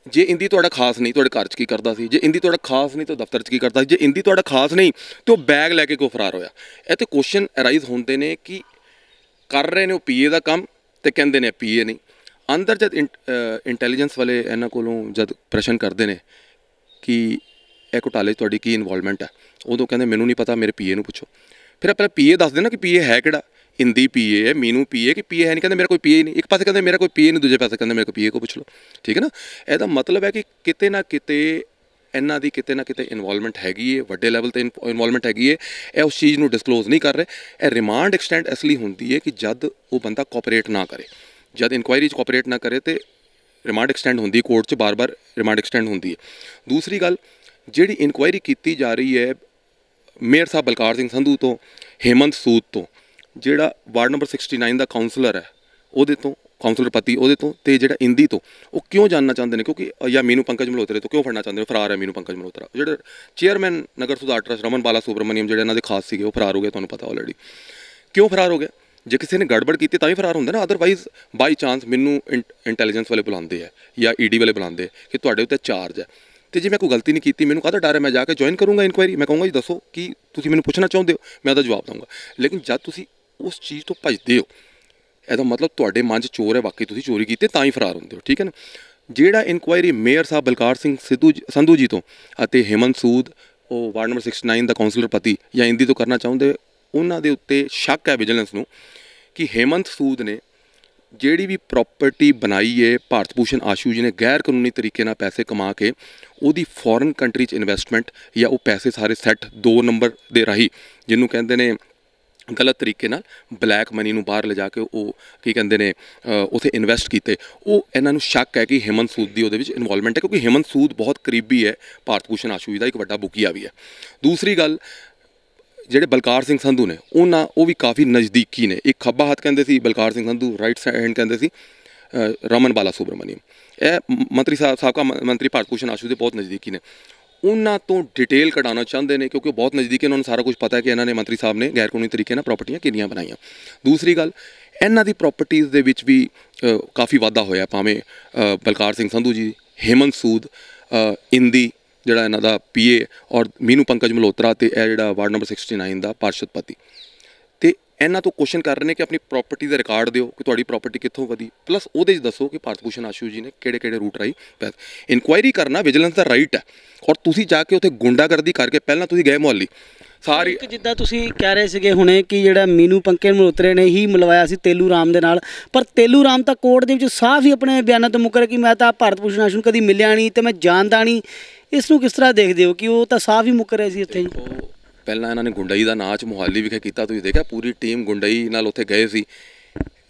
ਜੇ ਇੰਦੀ ਤੁਹਾਡਾ ਖਾਸ ਨਹੀਂ, ਤੁਹਾਡੇ ਘਰ 'ਚ ਕੀ ਕਰਦਾ ਸੀ? ਜੇ ਇੰਦੀ ਤੁਹਾਡਾ ਖਾਸ ਨਹੀਂ ਤਾਂ ਦਫ਼ਤਰ 'ਚ ਕੀ ਕਰਦਾ ਸੀ? ਜੇ ਇੰਦੀ ਤੁਹਾਡਾ ਖਾਸ ਨਹੀਂ ਤਾਂ ਉਹ ਬੈਗ ਲੈ ਕੇ ਕਿਉਂ ਫਰਾਰ ਹੋਇਆ? ਇਹ ਤੇ ਕੁਐਸਚਨ ਅਰਾਈਜ਼ ਹੁੰਦੇ ਨੇ ਕਿ ਕਰ ਰਹੇ ਨੇ ਉਹ PA ਦਾ ਕੰਮ ਤੇ ਕਹਿੰਦੇ ਨੇ PA ਨਹੀਂ। ਅੰਦਰ ਜਦ ਇੰਟੈਲੀਜੈਂਸ ਵਾਲੇ ਇਹਨਾਂ ਕੋਲੋਂ ਜਦ ਪ੍ਰਸ਼ਨ ਕਰਦੇ ਨੇ ਕਿ ਇਹ ਘੁਟਾਲੇ 'ਚ ਤੁਹਾਡੀ ਕੀ ਇਨਵੋਲਵਮੈਂਟ ਹੈ, ਉਦੋਂ ਕਹਿੰਦੇ ਮੈਨੂੰ ਨਹੀਂ ਪਤਾ, ਮੇਰੇ PA ਨੂੰ ਪੁੱਛੋ। ਫਿਰ ਆਪਣਾ PA ਦੱਸ ਦੇਣਾ ਕਿ PA ਹੈ ਕਿਹੜਾ। ਇੰਦੀ PA ਹੈ, ਮੀਨੂ PA ਕਿ PA ਹੈ ਨਹੀਂ? ਕਹਿੰਦੇ ਮੇਰਾ ਕੋਈ PA ਨਹੀਂ। ਇੱਕ ਪਾਸੇ ਕਹਿੰਦੇ ਮੇਰਾ ਕੋਈ PA ਨਹੀਂ, ਦੂਜੇ ਪਾਸੇ ਕਹਿੰਦੇ ਮੇਰੇ ਕੋਈ PA ਕੋ ਪੁੱਛ ਲਓ। ਠੀਕ ਹੈ ਨਾ? ਇਹਦਾ ਮਤਲਬ ਹੈ ਕਿ ਕਿਤੇ ਨਾ ਕਿਤੇ ਇਹਨਾਂ ਦੀ ਕਿਤੇ ਨਾ ਕਿਤੇ ਇਨਵੋਲਵਮੈਂਟ ਹੈਗੀ ਹੈ, ਵੱਡੇ ਲੈਵਲ 'ਤੇ ਇਨਵੋਲਵਮੈਂਟ ਹੈਗੀ ਹੈ। ਇਹ ਉਸ ਚੀਜ਼ ਨੂੰ ਡਿਸਕਲੋਜ਼ ਨਹੀਂ ਕਰ ਰਹੇ। ਇਹ ਰਿਮਾਂਡ ਐਕਸਟੈਂਡ ਇਸ ਲਈ ਹੁੰਦੀ ਹੈ ਕਿ ਜਦ ਉਹ ਬੰਦਾ ਕੋਆਪਰੇਟ ਨਾ ਕਰੇ, ਜਦ ਇਨਕੁਆਇਰੀ 'ਚ ਕੋਆਪਰੇਟ ਨਾ ਕਰੇ ਤੇ ਰਿਮਾਂਡ ਐਕਸਟੈਂਡ ਹੁੰਦੀ ਹੈ ਕੋਰਟ 'ਚ ਬਾਰ-ਬਾਰ ਰਿਮਾਂਡ ਐਕਸਟੈਂਡ ਹੁੰਦੀ ਹੈ। ਦੂਸਰੀ ਗੱਲ ਜਿਹੜੀ ਇਨਕੁਆਇਰੀ ਕੀਤੀ ਜਾ ਰਹੀ ਹੈ ਮੇਅਰ ਸਾਹਿਬ ਬਲਕਾਰ ਸਿੰਘ ਸੰਧੂ ਤੋਂ, ਹੇਮੰਤ ਸੂਦ ਤੋਂ, ਜਿਹੜਾ ਵਾਰਡ ਨੰਬਰ 69 ਦਾ ਕਾਉਂਸਲਰ ਹੈ ਉਹਦੇ ਤੋਂ, ਕਾਉਂਸਲਰ ਪਤੀ ਉਹਦੇ ਤੋਂ, ਤੇ ਜਿਹੜਾ ਇੰਦੀ ਤੋਂ, ਉਹ ਕਿਉਂ ਜਾਣਨਾ ਚਾਹੁੰਦੇ ਨੇ ਕਿਉਂਕਿ ਜਾਂ ਮੀਨੂ ਪੰਕਜ ਮਲਹੋਤਰੇ ਤੋਂ ਕਿਉਂ ਫੜਨਾ ਚਾਹੁੰਦੇ ਨੇ, ਫਰਾਰ ਹੈ ਮੀਨੂ ਪੰਕਜ ਮਲਹੋਤਰਾ। ਜਿਹੜੇ ਚੇਅਰਮੈਨ ਨਗਰ ਸੁਧਾਰ ਟਰਸਟ ਰਮਨ ਬਾਲਾ ਸੁਬਰਮਨੀਅਮ ਜਿਹੜੇ ਇਹਨਾਂ ਦੇ ਖਾਸ ਸੀਗੇ ਉਹ ਫਰਾਰ ਹੋ ਗਏ, ਤੁਹਾਨੂੰ ਪਤਾ ਆਲਰੇਡੀ। ਕਿਉਂ ਫਰਾਰ ਹੋ ਗਿਆ? ਜੇ ਕਿਸੇ ਨੇ ਗੜਬੜ ਕੀਤੀ ਤਾਂ ਹੀ ਫਰਾਰ ਹੁੰਦਾ ਨਾ, ਅਦਰਵਾਈਜ਼ ਬਾਈ ਚਾਂਸ ਮੈਨੂੰ ਇੰਟੈਲੀਜੈਂਸ ਵਾਲੇ ਬੁਲਾਉਂਦੇ ਆ ਜਾਂ ਈਡੀ ਵਾਲੇ ਬੁਲਾਉਂਦੇ ਕਿ ਤੁਹਾਡੇ ਉੱਤੇ ਚਾਰਜ ਹੈ, ਤੇ ਜੇ ਮੈਂ ਕੋਈ ਗਲਤੀ ਨਹੀਂ ਕੀਤੀ ਮੈਨੂੰ ਕਾਹਦਾ ਡਰ ਹੈ, ਮੈਂ ਜਾ ਕੇ ਜੁਆਇਨ ਕਰੂੰਗਾ ਇਨਕੁਆਇਰੀ, ਮੈਂ ਕਹੂੰਗਾ ਜੀ ਦੱਸੋ ਕੀ ਤੁਸੀਂ ਮੈਨੂੰ ਪੁੱਛਣਾ ਚਾਹੁੰਦੇ ਹੋ, ਮੈਂ ਉਹਦਾ ਜਵਾਬ ਦਊਂਗਾ। ਲੇਕਿਨ ਜਦ ਤੁਸੀਂ ਉਸ ਚੀਜ਼ ਤੋਂ ਭੱਜਦੇ ਹੋ ਇਹਦਾ ਮਤਲਬ ਤੁਹਾਡੇ ਮਨ 'ਚ ਚੋਰ ਹੈ, ਬਾਕੀ ਤੁਸੀਂ ਚੋਰੀ ਕੀਤੇ ਤਾਂ ਹੀ ਫਰਾਰ ਹੁੰਦੇ ਹੋ, ਠੀਕ ਹੈ ਨਾ। ਜਿਹੜਾ ਇਨਕੁਆਇਰੀ ਮੇਅਰ ਸਾਹਿਬ ਬਲਕਾਰ ਸਿੰਘ ਸੰਧੂ ਜੀ ਤੋਂ ਅਤੇ ਹੇਮੰਤ ਸੂਦ ਉਹ ਵਾਰਡ ਨੰਬਰ 69 ਦਾ ਕਾਉਂਸਲਰ ਪਤੀ ਜਾਂ ਇੰਦੀ ਤੋਂ ਕਰਨਾ ਚਾਹੁੰਦੇ, ਉਹਨਾਂ ਦੇ ਉੱਤੇ ਸ਼ੱਕ ਹੈ ਵਿਜੀਲੈਂਸ ਨੂੰ ਕਿ ਹੇਮੰਤ ਸੂਦ ਨੇ ਜਿਹੜੀ ਵੀ ਪ੍ਰਾਪਰਟੀ ਬਣਾਈ ਹੈ ਭਾਰਤ ਭੂਸ਼ਣ ਆਸ਼ੂ ਜੀ ਨੇ ਗੈਰ ਕਾਨੂੰਨੀ ਤਰੀਕੇ ਨਾਲ ਪੈਸੇ ਕਮਾ ਕੇ ਉਹਦੀ ਫੋਰਨ ਕੰਟਰੀ 'ਚ ਇਨਵੈਸਟਮੈਂਟ ਜਾਂ ਉਹ ਪੈਸੇ ਸਾਰੇ ਸੈੱਟ 2 ਨੰਬਰ ਦੇ ਰਾਹੀਂ ਜਿਹਨੂੰ ਕਹਿੰਦੇ ਨੇ ਗਲਤ ਤਰੀਕੇ ਨਾਲ ਬਲੈਕ ਮਨੀ ਨੂੰ ਬਾਹਰ ਲਿਜਾ ਕੇ ਉਹ ਕੀ ਕਹਿੰਦੇ ਨੇ ਉੱਥੇ ਇਨਵੈਸਟ ਕੀਤੇ। ਉਹ ਇਹਨਾਂ ਨੂੰ ਸ਼ੱਕ ਹੈ ਕਿ ਹੇਮੰਤ ਸੂਦ ਦੀ ਉਹਦੇ ਵਿੱਚ ਇਨਵੋਲਵਮੈਂਟ ਹੈ ਕਿਉਂਕਿ ਹੇਮੰਤ ਸੂਦ ਬਹੁਤ ਕਰੀਬੀ ਹੈ ਭਾਰਤ ਭੂਸ਼ਣ ਆਸ਼ੂ ਜੀ ਦਾ, ਇੱਕ ਵੱਡਾ ਬੁਕੀਆ ਵੀ ਹੈ। ਦੂਸਰੀ ਗੱਲ ਜਿਹੜੇ ਬਲਕਾਰ ਸਿੰਘ ਸੰਧੂ ਨੇ ਉਹ ਵੀ ਕਾਫੀ ਨਜ਼ਦੀਕੀ ਨੇ, ਇੱਕ ਖੱਬਾ ਹੱਥ ਕਹਿੰਦੇ ਸੀ ਬਲਕਾਰ ਸਿੰਘ ਸੰਧੂ, ਰਾਈਟ ਹੈਂਡ ਕਹਿੰਦੇ ਸੀ ਰਮਨ ਬਾਲਾ ਸੁਬਰਮਨੀਅਮ। ਇਹ ਮੰਤਰੀ ਸਾਬਕਾ ਮੰਤਰੀ ਭਾਰਤ ਭੂਸ਼ਣ ਆਸ਼ੂ ਦੇ ਬਹੁਤ ਨਜ਼ਦੀਕੀ ਨੇ। ਉਹਨਾਂ ਤੋਂ ਡਿਟੇਲ ਕਢਾਉਣਾ ਚਾਹੁੰਦੇ ਨੇ ਕਿਉਂਕਿ ਉਹ ਬਹੁਤ ਨਜ਼ਦੀਕੀ, ਉਹਨਾਂ ਨੂੰ ਸਾਰਾ ਕੁਝ ਪਤਾ ਹੈ ਕਿ ਇਹਨਾਂ ਨੇ ਮੰਤਰੀ ਸਾਹਿਬ ਨੇ ਗੈਰ ਕਾਨੂੰਨੀ ਤਰੀਕੇ ਨਾਲ ਪ੍ਰਾਪਰਟੀਆਂ ਕਿੰਨੀਆਂ ਬਣਾਈਆਂ। ਦੂਸਰੀ ਗੱਲ ਇਹਨਾਂ ਦੀ ਪ੍ਰਾਪਰਟੀਜ਼ ਦੇ ਵਿੱਚ ਵੀ ਕਾਫੀ ਵਾਧਾ ਹੋਇਆ, ਭਾਵੇਂ ਬਲਕਾਰ ਸਿੰਘ ਸੰਧੂ ਜੀ, ਹੇਮੰਤ ਸੂਦ, ਇੰਦੀ ਜਿਹੜਾ ਇਹਨਾਂ ਦਾ ਪੀਏ ਔਰ ਮੀਨੂ ਪੰਕਜ ਮਲਹੋਤਰਾ ਤੇ ਇਹ ਜਿਹੜਾ ਵਾਰਡ ਨੰਬਰ 69 ਦਾ ਪਾਰਸ਼ਦ ਪਤੀ, ਤੇ ਇਹਨਾਂ ਤੋਂ ਕੁਐਸਚਨ ਕਰ ਰਹੇ ਨੇ ਕਿ ਆਪਣੀ ਪ੍ਰਾਪਰਟੀ ਦਾ ਰਿਕਾਰਡ ਦਿਓ ਕਿ ਤੁਹਾਡੀ ਪ੍ਰਾਪਰਟੀ ਕਿੱਥੋਂ ਵਧੀ, ਪਲੱਸ ਉਹਦੇ 'ਚ ਦੱਸੋ ਕਿ ਭਾਰਤ ਭੂਸ਼ਣ ਆਸ਼ੂ ਜੀ ਨੇ ਕਿਹੜੇ ਰੂਟ ਰਾਹੀਂ ਪੈਸੇ। ਇਨਕੁਆਇਰੀ ਕਰਨਾ ਵਿਜੀਲੈਂਸ ਦਾ ਰਾਈਟ ਹੈ ਔਰ ਤੁਸੀਂ ਜਾ ਕੇ ਉੱਥੇ ਗੁੰਡਾਗਰਦੀ ਕਰਕੇ ਪਹਿਲਾਂ ਤੁਸੀਂ ਗਏ ਮੁਹੱਲੀ ਸਾਰੀ। ਜਿੱਦਾਂ ਤੁਸੀਂ ਕਹਿ ਰਹੇ ਸੀਗੇ ਹੁਣੇ ਕਿ ਜਿਹੜਾ ਮੀਨੂ ਪੰਕਜ ਮਲਹੋਤਰੇ ਨੇ ਹੀ ਮਿਲਵਾਇਆ ਸੀ ਤੇਲੂ ਰਾਮ ਦੇ ਨਾਲ, ਪਰ ਤੇਲੂ ਰਾਮ ਤਾਂ ਕੋਰਟ ਦੇ ਵਿੱਚ ਸਾਫ਼ ਹੀ ਆਪਣੇ ਬਿਆਨਾਂ ਤੋਂ ਮੁੱਕਰ ਕਿ ਮੈਂ ਤਾਂ ਭਾਰਤ ਭੂਸ਼ਣ ਆਸ਼ੂ ਨੂੰ ਕਦੀ ਮਿਲਿਆ ਨਹੀਂ ਤੇ ਮੈਂ ਜਾਣਦਾ ਨਹੀਂ। ਇਸ ਨੂੰ ਕਿਸ ਤਰ੍ਹਾਂ ਦੇਖਦੇ ਹੋ ਕਿ ਉਹ ਤਾਂ ਸਾਫ਼ ਹੀ ਮੁੱਕਰ ਰਹੇ ਸੀ ਉੱਥੇ ਹੀ? ਪਹਿਲਾਂ ਇਹਨਾਂ ਨੇ ਗੁੰਡਾਈ ਦਾ ਨਾਚ ਮੁਹਾਲੀ ਵਿਖੇ ਕੀਤਾ, ਤੁਸੀਂ ਦੇਖਿਆ ਪੂਰੀ ਟੀਮ ਗੁੰਡਾਈ ਨਾਲ ਉੱਥੇ ਗਏ ਸੀ।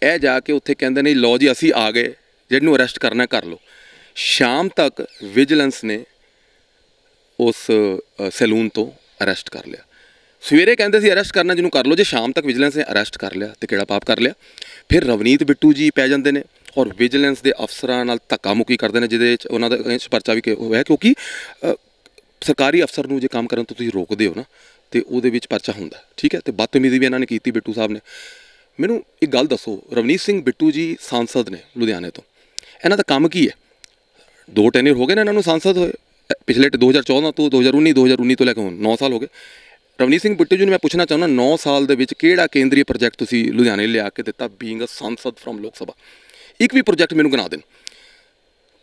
ਇਹ ਜਾ ਕੇ ਉੱਥੇ ਕਹਿੰਦੇ ਨੇ ਲਓ ਜੀ ਅਸੀਂ ਆ ਗਏ, ਜਿਹਨੂੰ ਅਰੈਸਟ ਕਰਨਾ ਕਰ ਲਓ। ਸ਼ਾਮ ਤੱਕ ਵਿਜੀਲੈਂਸ ਨੇ ਉਸ ਸੈਲੂਨ ਤੋਂ ਅਰੈਸਟ ਕਰ ਲਿਆ। ਸਵੇਰੇ ਕਹਿੰਦੇ ਸੀ ਅਰੈਸਟ ਕਰਨਾ ਜਿਹਨੂੰ ਕਰ ਲਓ, ਜੇ ਸ਼ਾਮ ਤੱਕ ਵਿਜੀਲੈਂਸ ਨੇ ਅਰੈਸਟ ਕਰ ਲਿਆ ਤੇ ਕਿਹੜਾ ਪਾਪ ਕਰ ਲਿਆ। ਫਿਰ ਰਵਨੀਤ ਬਿੱਟੂ ਜੀ ਪੈ ਜਾਂਦੇ ਨੇ ਔਰ ਵਿਜੀਲੈਂਸ ਦੇ ਅਫਸਰਾਂ ਨਾਲ ਧੱਕਾ ਮੁੱਕੀ ਕਰਦੇ ਨੇ, ਜਿਹਦੇ 'ਚ ਉਹਨਾਂ ਦਾ ਪਰਚਾ ਵੀ ਹੋਇਆ ਕਿਉਂਕਿ ਸਰਕਾਰੀ ਅਫਸਰ ਨੂੰ ਜੇ ਕੰਮ ਕਰਨ ਤੋਂ ਤੁਸੀਂ ਰੋਕਦੇ ਹੋ ਨਾ ਤੇ ਉਹਦੇ ਵਿੱਚ ਪਰਚਾ ਹੁੰਦਾ, ਠੀਕ ਹੈ। ਤੇ ਬਦਤਮੀਜ਼ੀ ਵੀ ਇਹਨਾਂ ਨੇ ਕੀਤੀ ਬਿੱਟੂ ਸਾਹਿਬ ਨੇ। ਮੈਨੂੰ ਇੱਕ ਗੱਲ ਦੱਸੋ, ਰਵਨੀਤ ਸਿੰਘ ਬਿੱਟੂ ਜੀ ਸਾਂਸਦ ਨੇ ਲੁਧਿਆਣੇ ਤੋਂ, ਇਹਨਾਂ ਦਾ ਕੰਮ ਕੀ ਹੈ? 2 ਟੈਨਿਊਰ ਹੋ ਗਏ ਨੇ ਇਹਨਾਂ ਨੂੰ ਸਾਂਸਦ ਹੋਏ, ਪਿਛਲੇ 2014 ਤੋਂ 2019 ਤੋਂ ਲੈ ਕੇ ਹੁਣ 9 ਸਾਲ ਹੋ ਗਏ। ਰਵਨੀਤ ਸਿੰਘ ਬਿੱਟੂ ਜੀ ਨੂੰ ਮੈਂ ਪੁੱਛਣਾ ਚਾਹੁੰਦਾ 9 ਸਾਲ ਦੇ ਵਿੱਚ ਕਿਹੜਾ ਕੇਂਦਰੀ ਪ੍ਰੋਜੈਕਟ ਤੁਸੀਂ ਲੁਧਿਆਣੇ ਲਿਆ ਕੇ ਦਿੱਤਾ ਬੀਇੰਗ ਅ ਸਾਂਸਦ ਫਰੋਮ ਲੋਕ ਸਭਾ? ਇੱਕ ਵੀ ਪ੍ਰੋਜੈਕਟ ਮੈਨੂੰ ਗਿਣਾ ਦੇਣ।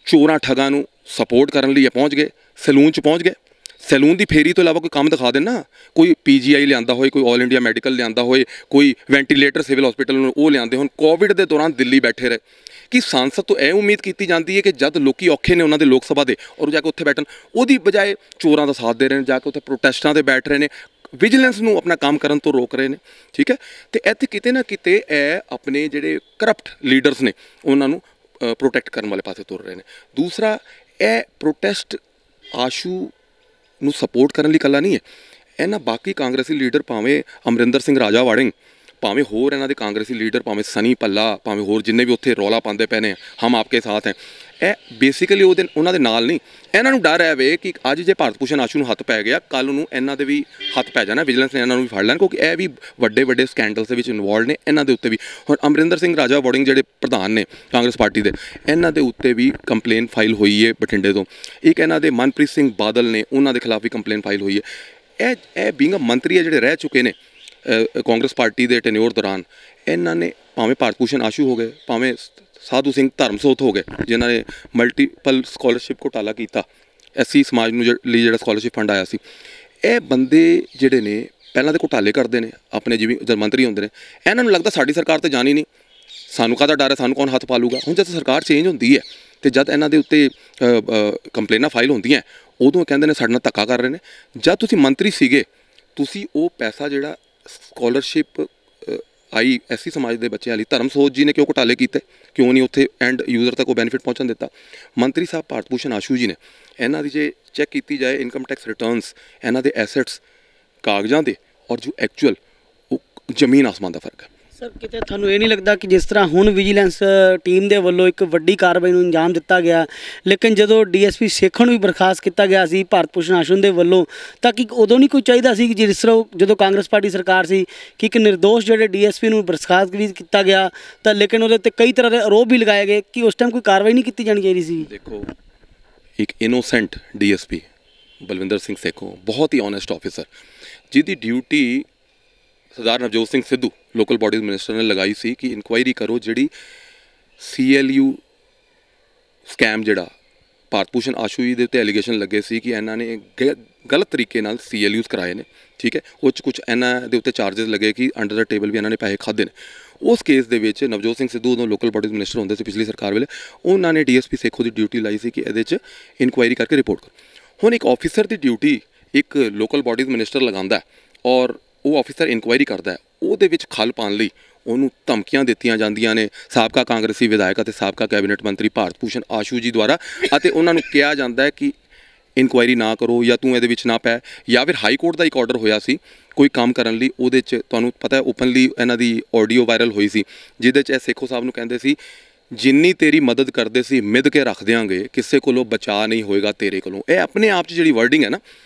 ਚੋਰਾਂ ਠੱਗਾਂ ਨੂੰ ਸਪੋਰਟ ਕਰਨ ਲਈ ਪਹੁੰਚ ਗਏ, ਸੈਲੂਨ 'ਚ ਪਹੁੰਚ ਗਏ, ਸੈਲੂਨ ਦੀ ਫੇਰੀ ਤੋਂ ਇਲਾਵਾ ਕੋਈ ਕੰਮ ਦਿਖਾ ਦੇਣ ਨਾ, ਕੋਈ PGI ਲਿਆਂਦਾ ਹੋਏ, ਕੋਈ ਆਲ ਇੰਡੀਆ ਮੈਡੀਕਲ ਲਿਆਂਦਾ ਹੋਏ, ਕੋਈ ਵੈਂਟੀਲੇਟਰ ਸਿਵਲ ਹਸਪੀਟਲ ਨੂੰ ਉਹ ਲਿਆਂਦੇ ਹੋਣ। ਕੋਵਿਡ ਦੇ ਦੌਰਾਨ ਦਿੱਲੀ ਬੈਠੇ ਰਹੇ ਕਿ ਸਾਂਸਦ ਤੋਂ ਇਹ ਉਮੀਦ ਕੀਤੀ ਜਾਂਦੀ ਹੈ ਕਿ ਜਦ ਲੋਕੀ ਔਖੇ ਨੇ ਉਹਨਾਂ ਦੇ ਲੋਕ ਸਭਾ ਦੇ ਔਰ ਜਾ ਕੇ ਉੱਥੇ ਬੈਠਣ, ਉਹਦੀ ਬਜਾਏ ਚੋਰਾਂ ਦਾ ਸਾਥ ਦੇ ਰਹੇ ਨੇ, ਜਾ ਕੇ ਉੱਥੇ ਪ੍ਰੋਟੈਸਟਾਂ 'ਤੇ ਬੈਠ ਰਹੇ ਨੇ, ਵਿਜੀਲੈਂਸ ਨੂੰ ਆਪਣਾ ਕੰਮ ਕਰਨ ਤੋਂ ਰੋਕ ਰਹੇ ਨੇ, ਠੀਕ ਹੈ। ਤੇ ਇੱਥੇ ਕਿਤੇ ਨਾ ਕਿਤੇ ਇਹ ਆਪਣੇ ਜਿਹੜੇ ਕਰਪਟ ਲੀਡਰਸ ਨੇ ਉਹਨਾਂ ਨੂੰ ਪ੍ਰੋਟੈਕਟ ਕਰਨ ਵਾਲੇ ਪਾਸੇ ਤੁਰ ਰਹੇ ਨੇ। ਦੂਸਰਾ, ਇਹ ਪ੍ਰੋਟੈਸਟ ਆਸ਼ੂ ਨੂੰ ਸਪੋਰਟ ਕਰਨ ਲਈ ਇਕੱਲਾ ਨਹੀਂ ਹੈ, ਇਹਨਾਂ ਬਾਕੀ ਕਾਂਗਰਸੀ ਲੀਡਰ ਭਾਵੇਂ ਅਮਰਿੰਦਰ ਸਿੰਘ ਰਾਜਾ ਵਾੜਿੰਗ, ਭਾਵੇਂ ਹੋਰ ਇਹਨਾਂ ਦੇ ਕਾਂਗਰਸੀ ਲੀਡਰ, ਭਾਵੇਂ ਸਨੀ ਪੱਲਾ, ਭਾਵੇਂ ਹੋਰ ਜਿੰਨੇ ਵੀ ਉੱਥੇ ਰੌਲਾ ਪਾਉਂਦੇ ਪਏ ਨੇ ਹਮ ਆਪਕੇ ਸਾਥ ਹੈ, ਇਹ ਬੇਸਿਕਲੀ ਉਹਨਾਂ ਦੇ ਨਾਲ ਨਹੀਂ। ਇਹਨਾਂ ਨੂੰ ਡਰ ਹੈ ਵੇ ਕਿ ਅੱਜ ਜੇ ਭਾਰਤ ਭੂਸ਼ਣ ਆਸ਼ੂ ਨੂੰ ਹੱਥ ਪੈ ਗਿਆ, ਕੱਲ੍ਹ ਨੂੰ ਇਹਨਾਂ ਦੇ ਵੀ ਹੱਥ ਪੈ ਜਾਣਾ, ਵਿਜੀਲੈਂਸ ਨੇ ਇਹਨਾਂ ਨੂੰ ਵੀ ਫੜ ਲੈਣ ਕਿਉਂਕਿ ਇਹ ਵੀ ਵੱਡੇ ਸਕੈਂਡਲਸ ਦੇ ਵਿੱਚ ਇਨਵੋਲਵ ਨੇ। ਇਹਨਾਂ ਦੇ ਉੱਤੇ ਵੀ ਹੁਣ ਅਮਰਿੰਦਰ ਸਿੰਘ ਰਾਜਾ ਵਾੜਿੰਗ ਜਿਹੜੇ ਪ੍ਰਧਾਨ ਨੇ ਕਾਂਗਰਸ ਪਾਰਟੀ ਦੇ, ਇਹਨਾਂ ਦੇ ਉੱਤੇ ਵੀ ਕੰਪਲੇਨ ਫਾਈਲ ਹੋਈ ਹੈ ਬਠਿੰਡੇ ਤੋਂ। ਇੱਕ ਇਹਨਾਂ ਦੇ ਮਨਪ੍ਰੀਤ ਸਿੰਘ ਬਾਦਲ ਨੇ, ਉਹਨਾਂ ਦੇ ਖਿਲਾਫ ਵੀ ਕੰਪਲੇਨ ਫਾਈਲ ਹੋਈ ਹੈ। ਇਹ ਬੀਇੰਗ ਅ ਮੰਤਰੀ ਹੈ ਜਿਹੜੇ ਰਹਿ ਚੁੱਕੇ ਨੇ ਕਾਂਗਰਸ ਪਾਰਟੀ ਦੇ ਟੈਨਿਓਰ ਦੌਰਾਨ, ਇਹਨਾਂ ਨੇ ਭਾਵੇਂ ਭਾਰਤ ਭੂਸ਼ਣ ਆਸ਼ੂ ਹੋ ਗਏ, ਭਾਵੇਂ ਸਾਧੂ ਸਿੰਘ ਧਰਮਸੋਤ ਹੋ ਗਏ ਜਿਨ੍ਹਾਂ ਨੇ ਮਲਟੀਪਲ ਸਕਾਲਰਸ਼ਿਪ ਘੁਟਾਲਾ ਕੀਤਾ, SC ਸਮਾਜ ਨੂੰ ਲਈ ਜਿਹੜਾ ਸਕਾਲਰਸ਼ਿਪ ਫੰਡ ਆਇਆ ਸੀ। ਇਹ ਬੰਦੇ ਜਿਹੜੇ ਨੇ ਪਹਿਲਾਂ ਤਾਂ ਘੁਟਾਲੇ ਕਰਦੇ ਨੇ ਆਪਣੇ, ਜਿਵੇਂ ਜਦ ਮੰਤਰੀ ਹੁੰਦੇ ਨੇ, ਇਹਨਾਂ ਨੂੰ ਲੱਗਦਾ ਸਾਡੀ ਸਰਕਾਰ ਤਾਂ ਜਾਣੀ ਨਹੀਂ, ਸਾਨੂੰ ਕਾਹਦਾ ਡਰ ਹੈ, ਸਾਨੂੰ ਕੌਣ ਹੱਥ ਪਾ ਲੂਗਾ। ਹੁਣ ਜਦ ਸਰਕਾਰ ਚੇਂਜ ਹੁੰਦੀ ਹੈ ਤੇ ਜਦ ਇਹਨਾਂ ਦੇ ਉੱਤੇ ਕੰਪਲੇਨਾਂ ਫਾਈਲ ਹੁੰਦੀਆਂ ਉਦੋਂ ਕਹਿੰਦੇ ਨੇ ਸਾਡੇ ਨਾਲ ਧੱਕਾ ਕਰ ਰਹੇ ਨੇ। ਜਦ ਤੁਸੀਂ ਮੰਤਰੀ ਸੀਗੇ ਤੁਸੀਂ ਉਹ ਪੈਸਾ ਜਿਹੜਾ ਸਕਾਲਰਸ਼ਿਪ SC समाज के बच्चों ਲਈ ਧਰਮ ਸੋਚ जी ने क्यों घोटाले किए, क्यों नहीं उत्थे एंड यूज़र तक वो बेनीफिट पहुँचन दिता। मंत्री साहब भारत भूषण आशू जी ने इन्हों की जे चैक की जाए इनकम टैक्स रिटर्नस, इन्हों के एसैट्स कागजां दे और जो एक्चुअल जमीन आसमान का फर्क है। ਸਰ ਕਿਤੇ ਤੁਹਾਨੂੰ ਇਹ ਨਹੀਂ ਲੱਗਦਾ ਕਿ ਜਿਸ ਤਰ੍ਹਾਂ ਹੁਣ ਵਿਜੀਲੈਂਸ ਟੀਮ ਦੇ ਵੱਲੋਂ ਇੱਕ ਵੱਡੀ ਕਾਰਵਾਈ ਨੂੰ ਅੰਜਾਮ ਦਿੱਤਾ ਗਿਆ, ਲੇਕਿਨ ਜਦੋਂ DSP ਸੇਖੋਂ ਨੂੰ ਵੀ ਬਰਖਾਸਤ ਕੀਤਾ ਗਿਆ ਸੀ ਭਾਰਤ ਭੂਸ਼ਣ ਆਸ਼ੂ ਦੇ ਵੱਲੋਂ, ਤਾਂ ਕਿ ਉਦੋਂ ਨਹੀਂ ਕੋਈ ਚਾਹੀਦਾ ਸੀ ਕਿ ਜਿਸ ਤਰ੍ਹਾਂ ਜਦੋਂ ਕਾਂਗਰਸ ਪਾਰਟੀ ਸਰਕਾਰ ਸੀ ਕਿ ਇੱਕ ਨਿਰਦੋਸ਼ ਜਿਹੜੇ DSP ਨੂੰ ਬਰਖਾਸਤ ਵੀ ਕੀਤਾ ਗਿਆ, ਤਾਂ ਲੇਕਿਨ ਉਹਦੇ 'ਤੇ ਕਈ ਤਰ੍ਹਾਂ ਦੇ ਆਰੋਪ ਵੀ ਲਗਾਏ ਗਏ ਕਿ ਉਸ ਟਾਈਮ ਕੋਈ ਕਾਰਵਾਈ ਨਹੀਂ ਕੀਤੀ ਜਾਣੀ ਚਾਹੀਦੀ ਸੀ। देखो एक इनोसेंट DSP बलविंदर सिंह सेखों बहुत ही ऑनेस्ट ऑफिसर जिसकी duty Sardar Navjot Singh Sidhu local bodies minister ने लगाई सी कि इंक्वायरी करो जी CLU ਸਕੈਮ ਜਿਹੜਾ ਭਾਰਤ ਭੂਸ਼ਣ ਆਸ਼ੂ ਜੀ ਦੇ ਉੱਤੇ ਐਲੀਗੇਸ਼ਨ ਲੱਗੇ ਸੀ ਕਿ ਇਹਨਾਂ ਨੇ ਗਲਤ ਤਰੀਕੇ ਨਾਲ CLUs ਕਰਾਏ ਨੇ, ਠੀਕ ਹੈ। ਉਹ 'ਚ ਕੁਛ ਇਹਨਾਂ ਦੇ ਉੱਤੇ ਚਾਰजेस ਲੱਗੇ ਕਿ ਅੰਡਰ ਦਾ ਟੇਬਲ ਵੀ ਇਹਨਾਂ ਨੇ ਪੈਸੇ ਖਾਦੇ ਨੇ। ਉਸ ਕੇਸ ਦੇ ਵਿੱਚ ਨਵਜੋਤ ਸਿੰਘ ਸਿੱਧੂ ਉਦੋਂ ਲੋਕਲ ਬੋਡੀਜ਼ ਮਿਨਿਸਟਰ ਹੁੰਦੇ ਸੀ ਪਿਛਲੀ ਸਰਕਾਰ ਵੇਲੇ, ਉਹਨਾਂ ਨੇ DSP ਸੇਖੋਂ ਦੀ ਡਿਊਟੀ ਲਾਈ ਸੀ ਕਿ ਇਹਦੇ 'ਚ ਇਨਕੁਆਇਰੀ ਕਰਕੇ ਰਿਪੋਰਟ ਕਰੋ। ਹੁਣ ਇੱਕ ਆਫੀਸਰ ਦੀ ਡਿਊਟੀ ਇੱਕ ਲੋਕਲ ਬੋਡੀਜ਼ ਮਿਨਿਸਟਰ ਲਗਾਉਂਦਾ ਔਰ ਉਹ ਆਫੀਸਰ ਇਨਕੁਆਇਰੀ ਕਰਦਾ, ਉਹਦੇ ਵਿੱਚ ਖੱਲ ਪਾਉਣ ਲਈ ਉਹਨੂੰ ਧਮਕੀਆਂ ਦਿੱਤੀਆਂ ਜਾਂਦੀਆਂ ਨੇ ਸਾਬਕਾ ਕਾਂਗਰਸੀ ਵਿਧਾਇਕ ਅਤੇ ਸਾਬਕਾ ਕੈਬਨਿਟ ਮੰਤਰੀ ਭਾਰਤ ਭੂਸ਼ਣ ਆਸ਼ੂ ਜੀ ਦੁਆਰਾ, ਅਤੇ ਉਹਨਾਂ ਨੂੰ ਕਿਹਾ ਜਾਂਦਾ ਹੈ ਕਿ ਇਨਕੁਆਇਰੀ ਨਾ ਕਰੋ ਜਾਂ ਤੂੰ ਇਹਦੇ ਵਿੱਚ ਨਾ ਪੈ। ਜਾਂ ਫਿਰ ਹਾਈ ਕੋਰਟ ਦਾ ਇੱਕ ਆਰਡਰ ਹੋਇਆ ਸੀ ਕੋਈ ਕੰਮ ਕਰਨ ਲਈ, ਉਹਦੇ 'ਚ ਤੁਹਾਨੂੰ ਪਤਾ ਹੈ ਓਪਨਲੀ ਇਹਨਾਂ ਦੀ ਆਡੀਓ ਵਾਇਰਲ ਹੋਈ ਸੀ ਜਿਹਦੇ 'ਚ ਇਹ ਸੇਖੋਂ ਸਾਹਿਬ ਨੂੰ ਕਹਿੰਦੇ ਸੀ ਜਿੰਨੀ ਤੇਰੀ ਮਦਦ ਕਰਦੇ ਸੀ ਮਿੱਧ ਕੇ ਰੱਖ ਦਿਆਂਗੇ, ਕਿਸੇ ਕੋਲੋਂ ਬਚਾ ਨਹੀਂ ਹੋਏਗਾ ਤੇਰੇ ਕੋਲੋਂ। ਇਹ ਆਪਣੇ ਆਪ 'ਚ ਜਿਹੜੀ ਵਰਡਿੰਗ ਹੈ ਨਾ,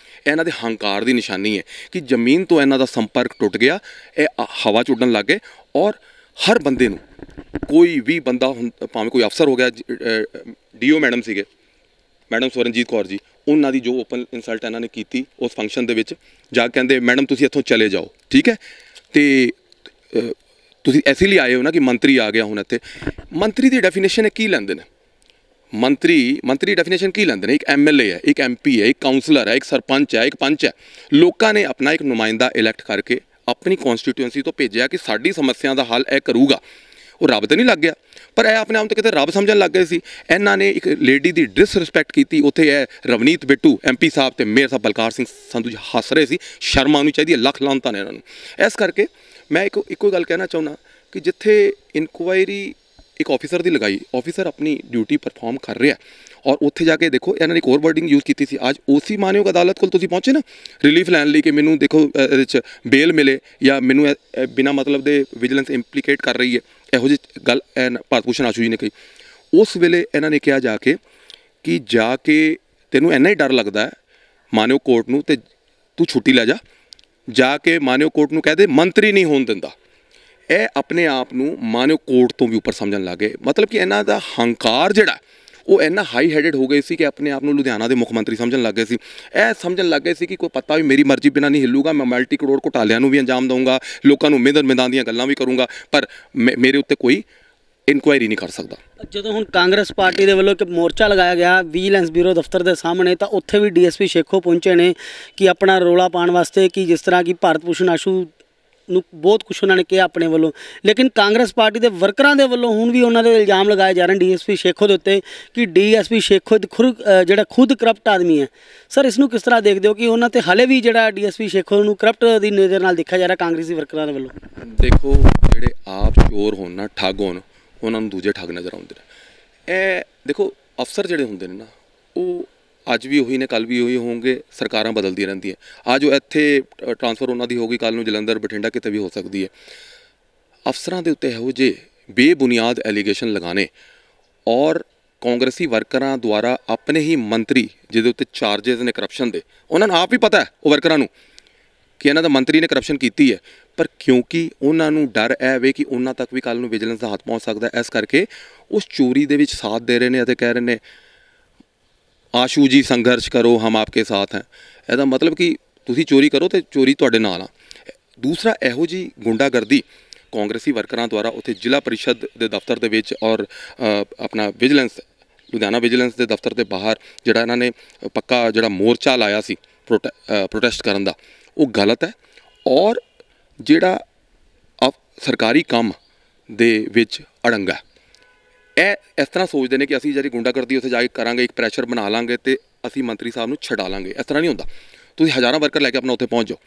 ਇਹਨਾਂ ਦੇ ਹੰਕਾਰ ਦੀ ਨਿਸ਼ਾਨੀ ਹੈ ਕਿ ਜ਼ਮੀਨ ਤੋਂ ਇਹਨਾਂ ਦਾ ਸੰਪਰਕ ਟੁੱਟ ਗਿਆ, ਇਹ ਹਵਾ 'ਚ ਉੱਡਣ ਲੱਗ ਗਏ। ਔਰ ਹਰ ਬੰਦੇ ਨੂੰ ਕੋਈ ਵੀ ਬੰਦਾ ਭਾਵੇਂ ਕੋਈ ਅਫਸਰ ਹੋ ਗਿਆ, DO ਮੈਡਮ ਸੀਗੇ, ਮੈਡਮ ਸਵਰਨਜੀਤ ਕੌਰ ਜੀ, ਉਹਨਾਂ ਦੀ ਜੋ ਓਪਨ ਇਨਸਲਟ ਇਹਨਾਂ ਨੇ ਕੀਤੀ ਉਸ ਫੰਕਸ਼ਨ ਦੇ ਵਿੱਚ ਜਾ ਕੇ ਕਹਿੰਦੇ ਮੈਡਮ ਤੁਸੀਂ ਇੱਥੋਂ ਚਲੇ ਜਾਓ, ਠੀਕ ਹੈ। ਅਤੇ ਤੁਸੀਂ ਐਸੇ ਲਈ ਆਏ ਹੋ ਨਾ ਕਿ ਮੰਤਰੀ ਆ ਗਿਆ ਹੁਣ ਇੱਥੇ। ਮੰਤਰੀ ਦੀ ਡੈਫੀਨੇਸ਼ਨ ਕੀ ਲੈਂਦੇ ਨੇ? ਮੰਤਰੀ ਡੈਫੀਨੇਸ਼ਨ ਕੀ ਲੈਂਦੇ ਨੇ? ਇੱਕ MLA ਹੈ, ਇੱਕ MP ਹੈ, ਇੱਕ ਕਾਉਂਸਲਰ ਹੈ, ਇੱਕ ਸਰਪੰਚ ਹੈ, ਇੱਕ ਪੰਚ ਹੈ। ਲੋਕਾਂ ਨੇ ਆਪਣਾ ਇੱਕ ਨੁਮਾਇੰਦਾ ਇਲੈਕਟ ਕਰਕੇ ਆਪਣੀ ਕੌਂਸਟੀਟਿਊਐਂਸੀ ਤੋਂ ਭੇਜਿਆ ਕਿ ਸਾਡੀ ਸਮੱਸਿਆ ਦਾ ਹੱਲ ਇਹ ਕਰੂਗਾ। ਉਹ ਰੱਬ ਤਾਂ ਨਹੀਂ ਲੱਗ ਗਿਆ, ਪਰ ਇਹ ਆਪਣੇ ਆਪ ਤੋਂ ਕਿਤੇ ਰੱਬ ਸਮਝਣ ਲੱਗ ਗਏ ਸੀ। ਇਹਨਾਂ ਨੇ ਇੱਕ ਲੇਡੀ ਦੀ ਡਿਸਰਿਸਪੈਕਟ ਕੀਤੀ ਉੱਥੇ। ਇਹ ਰਵਨੀਤ ਬਿੱਟੂ MP ਸਾਹਿਬ ਅਤੇ ਮੇਅਰ ਸਾਹਿਬ ਬਲਕਾਰ ਸਿੰਘ ਸੰਧੂ ਜੀ ਹੱਸ ਰਹੇ ਸੀ। ਸ਼ਰਮ ਆਉਣੀ ਚਾਹੀਦੀ ਹੈ, ਲੱਖ ਲਾਹਨਤਾਂ ਨੇ ਇਹਨਾਂ ਨੂੰ। ਇਸ ਕਰਕੇ ਮੈਂ ਇੱਕੋ ਗੱਲ ਕਹਿਣਾ ਚਾਹੁੰਦਾ ਕਿ ਜਿੱਥੇ ਇਨਕੁਆਇਰੀ ਇੱਕ ਆਫੀਸਰ ਦੀ ਲਗਾਈ, ਆਫੀਸਰ ਆਪਣੀ ਡਿਊਟੀ ਪਰਫਾਰਮ ਕਰ ਰਿਹਾ, ਔਰ ਉੱਥੇ ਜਾ ਕੇ ਦੇਖੋ ਇਹਨਾਂ ਨੇ ਇੱਕ ਹੋਰ ਵਰਡਿੰਗ ਯੂਜ਼ ਕੀਤੀ ਸੀ। ਅੱਜ OC ਮਾਨਯੋਗ ਅਦਾਲਤ ਕੋਲ ਤੁਸੀਂ ਪਹੁੰਚੇ ਨਾ ਰਿਲੀਫ ਲੈਣ ਲਈ ਕਿ ਮੈਨੂੰ ਦੇਖੋ ਇਹਦੇ 'ਚ ਬੇਲ ਮਿਲੇ ਜਾਂ ਮੈਨੂੰ ਬਿਨਾਂ ਮਤਲਬ ਦੇ ਵਿਜੀਲੈਂਸ ਇੰਪਲੀਕੇਟ ਕਰ ਰਹੀ ਹੈ, ਇਹੋ ਜਿਹੀ ਗੱਲ ਭਾਰਤ ਭੂਸ਼ਣ ਆਸ਼ੂ ਜੀ ਨੇ ਕਹੀ। ਉਸ ਵੇਲੇ ਇਹਨਾਂ ਨੇ ਕਿਹਾ ਜਾ ਕੇ ਕਿ ਜਾ ਕੇ ਤੈਨੂੰ ਇੰਨਾ ਹੀ ਡਰ ਲੱਗਦਾ ਹੈ ਮਾਨਯੋਗ ਕੋਰਟ ਨੂੰ, ਅਤੇ ਤੂੰ ਛੁੱਟੀ ਲੈ ਜਾ ਕੇ ਮਾਨਯੋਗ ਕੋਰਟ ਨੂੰ ਕਹਿ ਦੇ ਮੰਤਰੀ ਨਹੀਂ ਹੋਣ ਦਿੰਦਾ। ਇਹ ਆਪਣੇ ਆਪ ਨੂੰ ਮਾਨਯੋਗ ਕੋਰਟ ਤੋਂ ਵੀ ਉੱਪਰ ਸਮਝਣ ਲੱਗ ਗਏ। ਮਤਲਬ ਕਿ ਇਹਨਾਂ ਦਾ ਹੰਕਾਰ ਜਿਹੜਾ ਉਹ ਇੰਨਾ ਹਾਈ ਹੈਡਡ ਹੋ ਗਏ ਸੀ ਕਿ ਆਪਣੇ ਆਪ ਨੂੰ ਲੁਧਿਆਣਾ ਦੇ ਮੁੱਖ ਮੰਤਰੀ ਸਮਝਣ ਲੱਗ ਗਏ ਸੀ। ਇਹ ਸਮਝਣ ਲੱਗ ਗਏ ਸੀ ਕਿ ਕੋਈ ਪੱਤਾ ਵੀ ਮੇਰੀ ਮਰਜ਼ੀ ਬਿਨਾਂ ਨਹੀਂ ਹਿੱਲੂਗਾ, ਮੈਂ ਮਲਟੀ ਕਰੋੜ ਘੁਟਾਲਿਆਂ ਨੂੰ ਵੀ ਅੰਜਾਮ ਦਊਂਗਾ, ਲੋਕਾਂ ਨੂੰ ਮਿੰਦਾਂ ਦੀਆਂ ਗੱਲਾਂ ਵੀ ਕਰੂੰਗਾ, ਪਰ ਮੇਰੇ ਉੱਤੇ ਕੋਈ ਇਨਕੁਆਇਰੀ ਨਹੀਂ ਕਰ ਸਕਦਾ। ਜਦੋਂ ਹੁਣ ਕਾਂਗਰਸ ਪਾਰਟੀ ਦੇ ਵੱਲੋਂ ਇੱਕ ਮੋਰਚਾ ਲਗਾਇਆ ਗਿਆ ਵਿਜੀਲੈਂਸ ਬਿਊਰੋ ਦਫ਼ਤਰ ਦੇ ਸਾਹਮਣੇ, ਤਾਂ ਉੱਥੇ ਵੀ DSP ਸੇਖੋਂ ਪਹੁੰਚੇ ਨੇ ਕਿ ਆਪਣਾ ਰੌਲਾ ਪਾਉਣ ਵਾਸਤੇ ਕਿ ਜਿਸ ਤਰ੍ਹਾਂ ਕਿ ਭਾਰਤ ਭੂਸ਼ਣ ਆਸ਼ੂ ਨੂੰ ਬਹੁਤ ਕੁਛ ਉਹਨਾਂ ਨੇ ਕਿਹਾ ਆਪਣੇ ਵੱਲੋਂ। ਲੇਕਿਨ ਕਾਂਗਰਸ ਪਾਰਟੀ ਦੇ ਵਰਕਰਾਂ ਦੇ ਵੱਲੋਂ ਹੁਣ ਵੀ ਉਹਨਾਂ ਦੇ ਇਲਜ਼ਾਮ ਲਗਾਏ ਜਾ ਰਹੇ DSP ਸੇਖੋਂ ਦੇ ਉੱਤੇ ਕਿ DSP ਸੇਖੋਂ ਜਿਹੜਾ ਖੁਦ ਕਰਪਟ ਆਦਮੀ ਹੈ। ਸਰ ਇਸ ਨੂੰ ਕਿਸ ਤਰ੍ਹਾਂ ਦੇਖਦੇ ਹੋ ਕਿ ਉਹਨਾਂ 'ਤੇ ਹਾਲੇ ਵੀ ਜਿਹੜਾ DSP ਸੇਖੋਂ ਨੂੰ ਕਰਪਟ ਦੀ ਨਜ਼ਰ ਨਾਲ ਦੇਖਿਆ ਜਾ ਰਿਹਾ ਕਾਂਗਰਸੀ ਵਰਕਰਾਂ ਦੇ ਵੱਲੋਂ? ਦੇਖੋ ਜਿਹੜੇ ਆਪ ਚੋਰ ਹੋਣ ਨਾ, ਠੱਗ ਹੋਣ, ਉਹਨਾਂ ਨੂੰ ਦੂਜੇ ਠੱਗ ਨਜ਼ਰ ਆਉਂਦੇ ਨੇ। ਇਹ ਦੇਖੋ ਅਫਸਰ ਜਿਹੜੇ ਹੁੰਦੇ ਨੇ ਨਾ, ਉਹ ਅੱਜ ਵੀ ਉਹੀ ਨੇ, ਕੱਲ੍ਹ ਵੀ ਉਹੀ ਹੋਣਗੇ। ਸਰਕਾਰਾਂ ਬਦਲਦੀਆਂ ਰਹਿੰਦੀਆਂ। ਅੱਜ ਉਹ ਇੱਥੇ ਟਰਾਂਸਫਰ ਉਹਨਾਂ ਦੀ ਹੋ ਗਈ, ਕੱਲ੍ਹ ਨੂੰ ਜਲੰਧਰ ਬਠਿੰਡਾ ਕਿਤੇ ਵੀ ਹੋ ਸਕਦੀ ਹੈ। ਅਫਸਰਾਂ ਦੇ ਉੱਤੇ ਇਹੋ ਜਿਹੇ ਬੇਬੁਨਿਆਦ ਐਲੀਗੇਸ਼ਨ ਲਗਾਉਣੇ ਔਰ ਕਾਂਗਰਸੀ ਵਰਕਰਾਂ ਦੁਆਰਾ ਆਪਣੇ ਹੀ ਮੰਤਰੀ ਜਿਹਦੇ ਉੱਤੇ ਚਾਰजेस ਨੇ ਕਰਪਸ਼ਨ ਦੇ, ਉਹਨਾਂ ਨੂੰ ਆਪ ਹੀ ਪਤਾ ਹੈ ਉਹ ਵਰਕਰਾਂ ਨੂੰ ਕਿ ਇਹਨਾਂ ਦਾ ਮੰਤਰੀ ਨੇ ਕਰਪਸ਼ਨ ਕੀਤੀ ਹੈ, ਪਰ ਕਿਉਂਕਿ ਉਹਨਾਂ ਨੂੰ ਡਰ ਇਹ ਵੇ ਕਿ ਉਹਨਾਂ ਤੱਕ ਵੀ ਕੱਲ੍ਹ ਨੂੰ ਵਿਜੀਲੈਂਸ ਦਾ ਹੱਥ ਪਹੁੰਚ ਸਕਦਾ, ਇਸ ਕਰਕੇ ਉਸ ਚੋਰੀ ਦੇ ਵਿੱਚ ਸਾਥ ਦੇ ਰਹੇ ਨੇ ਅਤੇ ਕਹਿ ਰਹੇ ਨੇ ਆਸ਼ੂ ਜੀ ਸੰਘਰਸ਼ ਕਰੋ ਹਮ ਆਪਕੇ ਸਾਥ ਹੈ। ਇਹਦਾ ਮਤਲਬ ਕਿ ਤੁਸੀਂ ਚੋਰੀ ਕਰੋ ਅਤੇ ਚੋਰੀ ਤੁਹਾਡੇ ਨਾਲ ਆ। ਦੂਸਰਾ ਇਹੋ ਜਿਹੀ ਗੁੰਡਾਗਰਦੀ ਕਾਂਗਰਸੀ ਵਰਕਰਾਂ ਦੁਆਰਾ ਉੱਥੇ ਜ਼ਿਲ੍ਹਾ ਪਰਿਸ਼ਦ ਦੇ ਦਫ਼ਤਰ ਦੇ ਵਿੱਚ ਔਰ ਆਪਣਾ ਵਿਜੀਲੈਂਸ ਲੁਧਿਆਣਾ ਵਿਜੀਲੈਂਸ ਦੇ ਦਫ਼ਤਰ ਦੇ ਬਾਹਰ ਜਿਹੜਾ ਇਹਨਾਂ ਨੇ ਪੱਕਾ ਜਿਹੜਾ ਮੋਰਚਾ ਲਾਇਆ ਸੀ ਪ੍ਰੋਟੈਸਟ ਕਰਨ ਦਾ, ਉਹ ਗਲਤ ਹੈ। ਔਰ ਜਿਹੜਾ ਸਰਕਾਰੀ ਕੰਮ ਦੇ ਵਿੱਚ ਅੜੰਗਾ, ਇਹ ਇਸ ਤਰ੍ਹਾਂ ਸੋਚਦੇ ਨੇ ਕਿ ਅਸੀਂ ਜਿਹੜੀ ਗੁੰਡਾਗਰਦੀ ਉੱਥੇ ਜਾ ਕੇ ਕਰਾਂਗੇ, ਇੱਕ ਪ੍ਰੈਸ਼ਰ ਬਣਾ ਲਾਂਗੇ ਅਤੇ ਅਸੀਂ ਮੰਤਰੀ ਸਾਹਿਬ ਨੂੰ ਛਡਾ ਲਾਂਗੇ। ਇਸ ਤਰ੍ਹਾਂ ਨਹੀਂ ਹੁੰਦਾ। ਤੁਸੀਂ ਹਜ਼ਾਰਾਂ ਵਰਕਰ ਲੈ ਕੇ ਆਪਣਾ ਉੱਥੇ ਪਹੁੰਚ ਜਾਓ।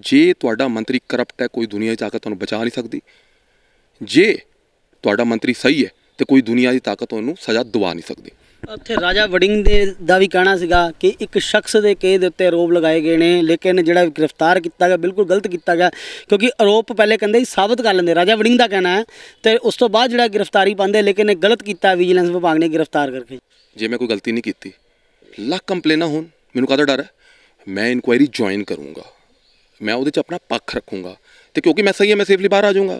ਜੇ ਤੁਹਾਡਾ ਮੰਤਰੀ ਕਰਪਟ ਹੈ, ਕੋਈ ਦੁਨੀਆ 'ਚ ਆ ਕੇ ਤੁਹਾਨੂੰ ਬਚਾ ਨਹੀਂ ਸਕਦੀ। ਜੇ ਤੁਹਾਡਾ ਮੰਤਰੀ ਸਹੀ ਹੈ ਤੇ ਕੋਈ ਦੁਨੀਆ ਦੀ ਤਾਕਤ ਉਹਨੂੰ ਸਜ਼ਾ ਦਵਾ ਨਹੀਂ ਸਕਦੀ। ਉੱਥੇ ਰਾਜਾ ਵੜਿੰਗ ਦਾ ਵੀ ਕਹਿਣਾ ਸੀਗਾ ਕਿ ਇੱਕ ਸ਼ਖਸ ਦੇ ਕੇਸ ਦੇ ਉੱਤੇ ਆਰੋਪ ਲਗਾਏ ਗਏ ਨੇ, ਲੇਕਿਨ ਜਿਹੜਾ ਗ੍ਰਿਫਤਾਰ ਕੀਤਾ ਗਿਆ ਬਿਲਕੁਲ ਗਲਤ ਕੀਤਾ ਗਿਆ, ਕਿਉਂਕਿ ਆਰੋਪ ਪਹਿਲੇ ਕਹਿੰਦੇ ਸੀ ਸਾਬਤ ਕਰ ਲੈਂਦੇ, ਰਾਜਾ ਵੜਿੰਗ ਦਾ ਕਹਿਣਾ ਹੈ, ਤੇ ਉਸ ਤੋਂ ਬਾਅਦ ਜਿਹੜਾ ਗ੍ਰਿਫਤਾਰੀ ਪਾਉਂਦੇ, ਲੇਕਿਨ ਇਹ ਗਲਤ ਕੀਤਾ ਵਿਜੀਲੈਂਸ ਵਿਭਾਗ ਨੇ ਗ੍ਰਿਫਤਾਰ ਕਰਕੇ। ਜੇ ਮੈਂ ਕੋਈ ਗਲਤੀ ਨਹੀਂ ਕੀਤੀ, ਲੱਖ ਕੰਪਲੇਨਾਂ ਹੋਣ, ਮੈਨੂੰ ਕਾਹਦਾ ਡਰ ਹੈ? ਮੈਂ ਇਨਕੁਆਇਰੀ ਜੁਆਇਨ ਕਰੂੰਗਾ, ਮੈਂ ਉਹਦੇ 'ਚ ਆਪਣਾ ਪੱਖ ਰੱਖੂੰਗਾ, ਤੇ ਕਿਉਂਕਿ ਮੈਂ ਸਹੀ ਹਾਂ ਮੈਂ ਸੇਫਲੀ ਬਾਹਰ ਆ ਜਾਊਂਗਾ।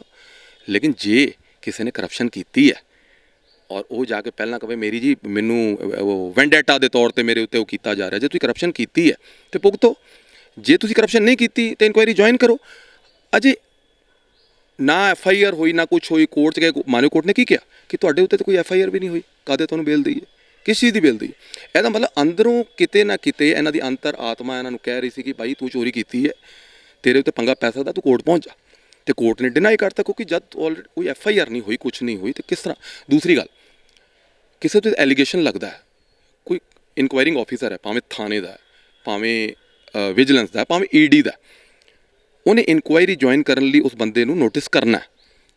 ਲੇਕਿਨ ਜੇ ਕਿਸੇ ਨੇ ਕਰਪਸ਼ਨ ਕੀਤੀ ਹੈ ਔਰ ਉਹ ਜਾ ਕੇ ਪਹਿਲਾਂ ਕਹੇ ਮੇਰੀ ਜੀ ਮੈਨੂੰ ਉਹ ਵੈਂਡੇਟਾ ਦੇ ਤੌਰ ਤੇ ਮੇਰੇ ਉੱਤੇ ਉਹ ਕੀਤਾ ਜਾ ਰਿਹਾ, ਜੇ ਤੁਸੀਂ ਕਰਪਸ਼ਨ ਕੀਤੀ ਹੈ ਤੇ ਭੁਗਤੋ, ਜੇ ਤੁਸੀਂ ਕਰਪਸ਼ਨ ਨਹੀਂ ਕੀਤੀ ਤੇ ਇਨਕੁਆਇਰੀ ਜੁਆਇਨ ਕਰੋ। ਅਜੇ ਨਾ FIR ਹੋਈ ਨਾ ਕੁਛ ਹੋਈ, ਕੋਰਟ 'ਚ ਗਏ, ਮਾਨਿਓ ਕੋਰਟ ਨੇ ਕੀ ਕਿਹਾ ਕਿ ਤੁਹਾਡੇ ਉੱਤੇ ਤਾਂ ਕੋਈ FIR ਵੀ ਨਹੀਂ ਹੋਈ, ਕਾਹਦੇ ਤੁਹਾਨੂੰ ਬੇਲ ਦਈਏ, ਕਿਸ ਚੀਜ਼ ਦੀ ਬੇਲ ਦਈਏ? ਇਹਦਾ ਮਤਲਬ ਅੰਦਰੋਂ ਕਿਤੇ ਨਾ ਕਿਤੇ ਇਹਨਾਂ ਦੀ ਅੰਤਰ ਆਤਮਾ ਇਹਨਾਂ ਨੂੰ ਕਹਿ ਰਹੀ ਸੀ ਕਿ ਭਾਈ ਤੂੰ ਚੋਰੀ ਕੀਤੀ ਹੈ, ਤੇਰੇ ਉੱਤੇ ਪੰਗਾ ਪੈ ਸਕਦਾ, ਤੂੰ ਕੋਰਟ ਪਹੁੰਚ ਜਾ, ਤੇ ਕੋਰਟ ਨੇ ਡਿਨਾਈ ਕਰਤਾ, ਕਿਉਂਕਿ ਜਦ ਆਲਰੇਡੀ ਕੋਈ FIR ਨਹੀਂ ਹੋਈ, ਕੁਛ ਨਹੀਂ ਹੋਈ, ਤੇ ਕਿਸ ਤਰ੍ਹਾਂ? ਦੂਸਰੀ ਗੱਲ, ਕਿਸੇ ਤੇ ਐਲੀਗੇਸ਼ਨ ਲੱਗਦਾ ਹੈ, ਕੋਈ ਇਨਕੁਆਇਰਿੰਗ ਆਫੀਸਰ ਹੈ, ਭਾਵੇਂ ਥਾਣੇ ਦਾ, ਭਾਵੇਂ ਵਿਜੀਲੈਂਸ ਦਾ, ਭਾਵੇਂ ED ਦਾ, ਉਹਨੇ ਇਨਕੁਆਇਰੀ ਜੁਆਇਨ ਕਰਨ ਲਈ ਉਸ ਬੰਦੇ ਨੂੰ ਨੋਟਿਸ ਕਰਨਾ,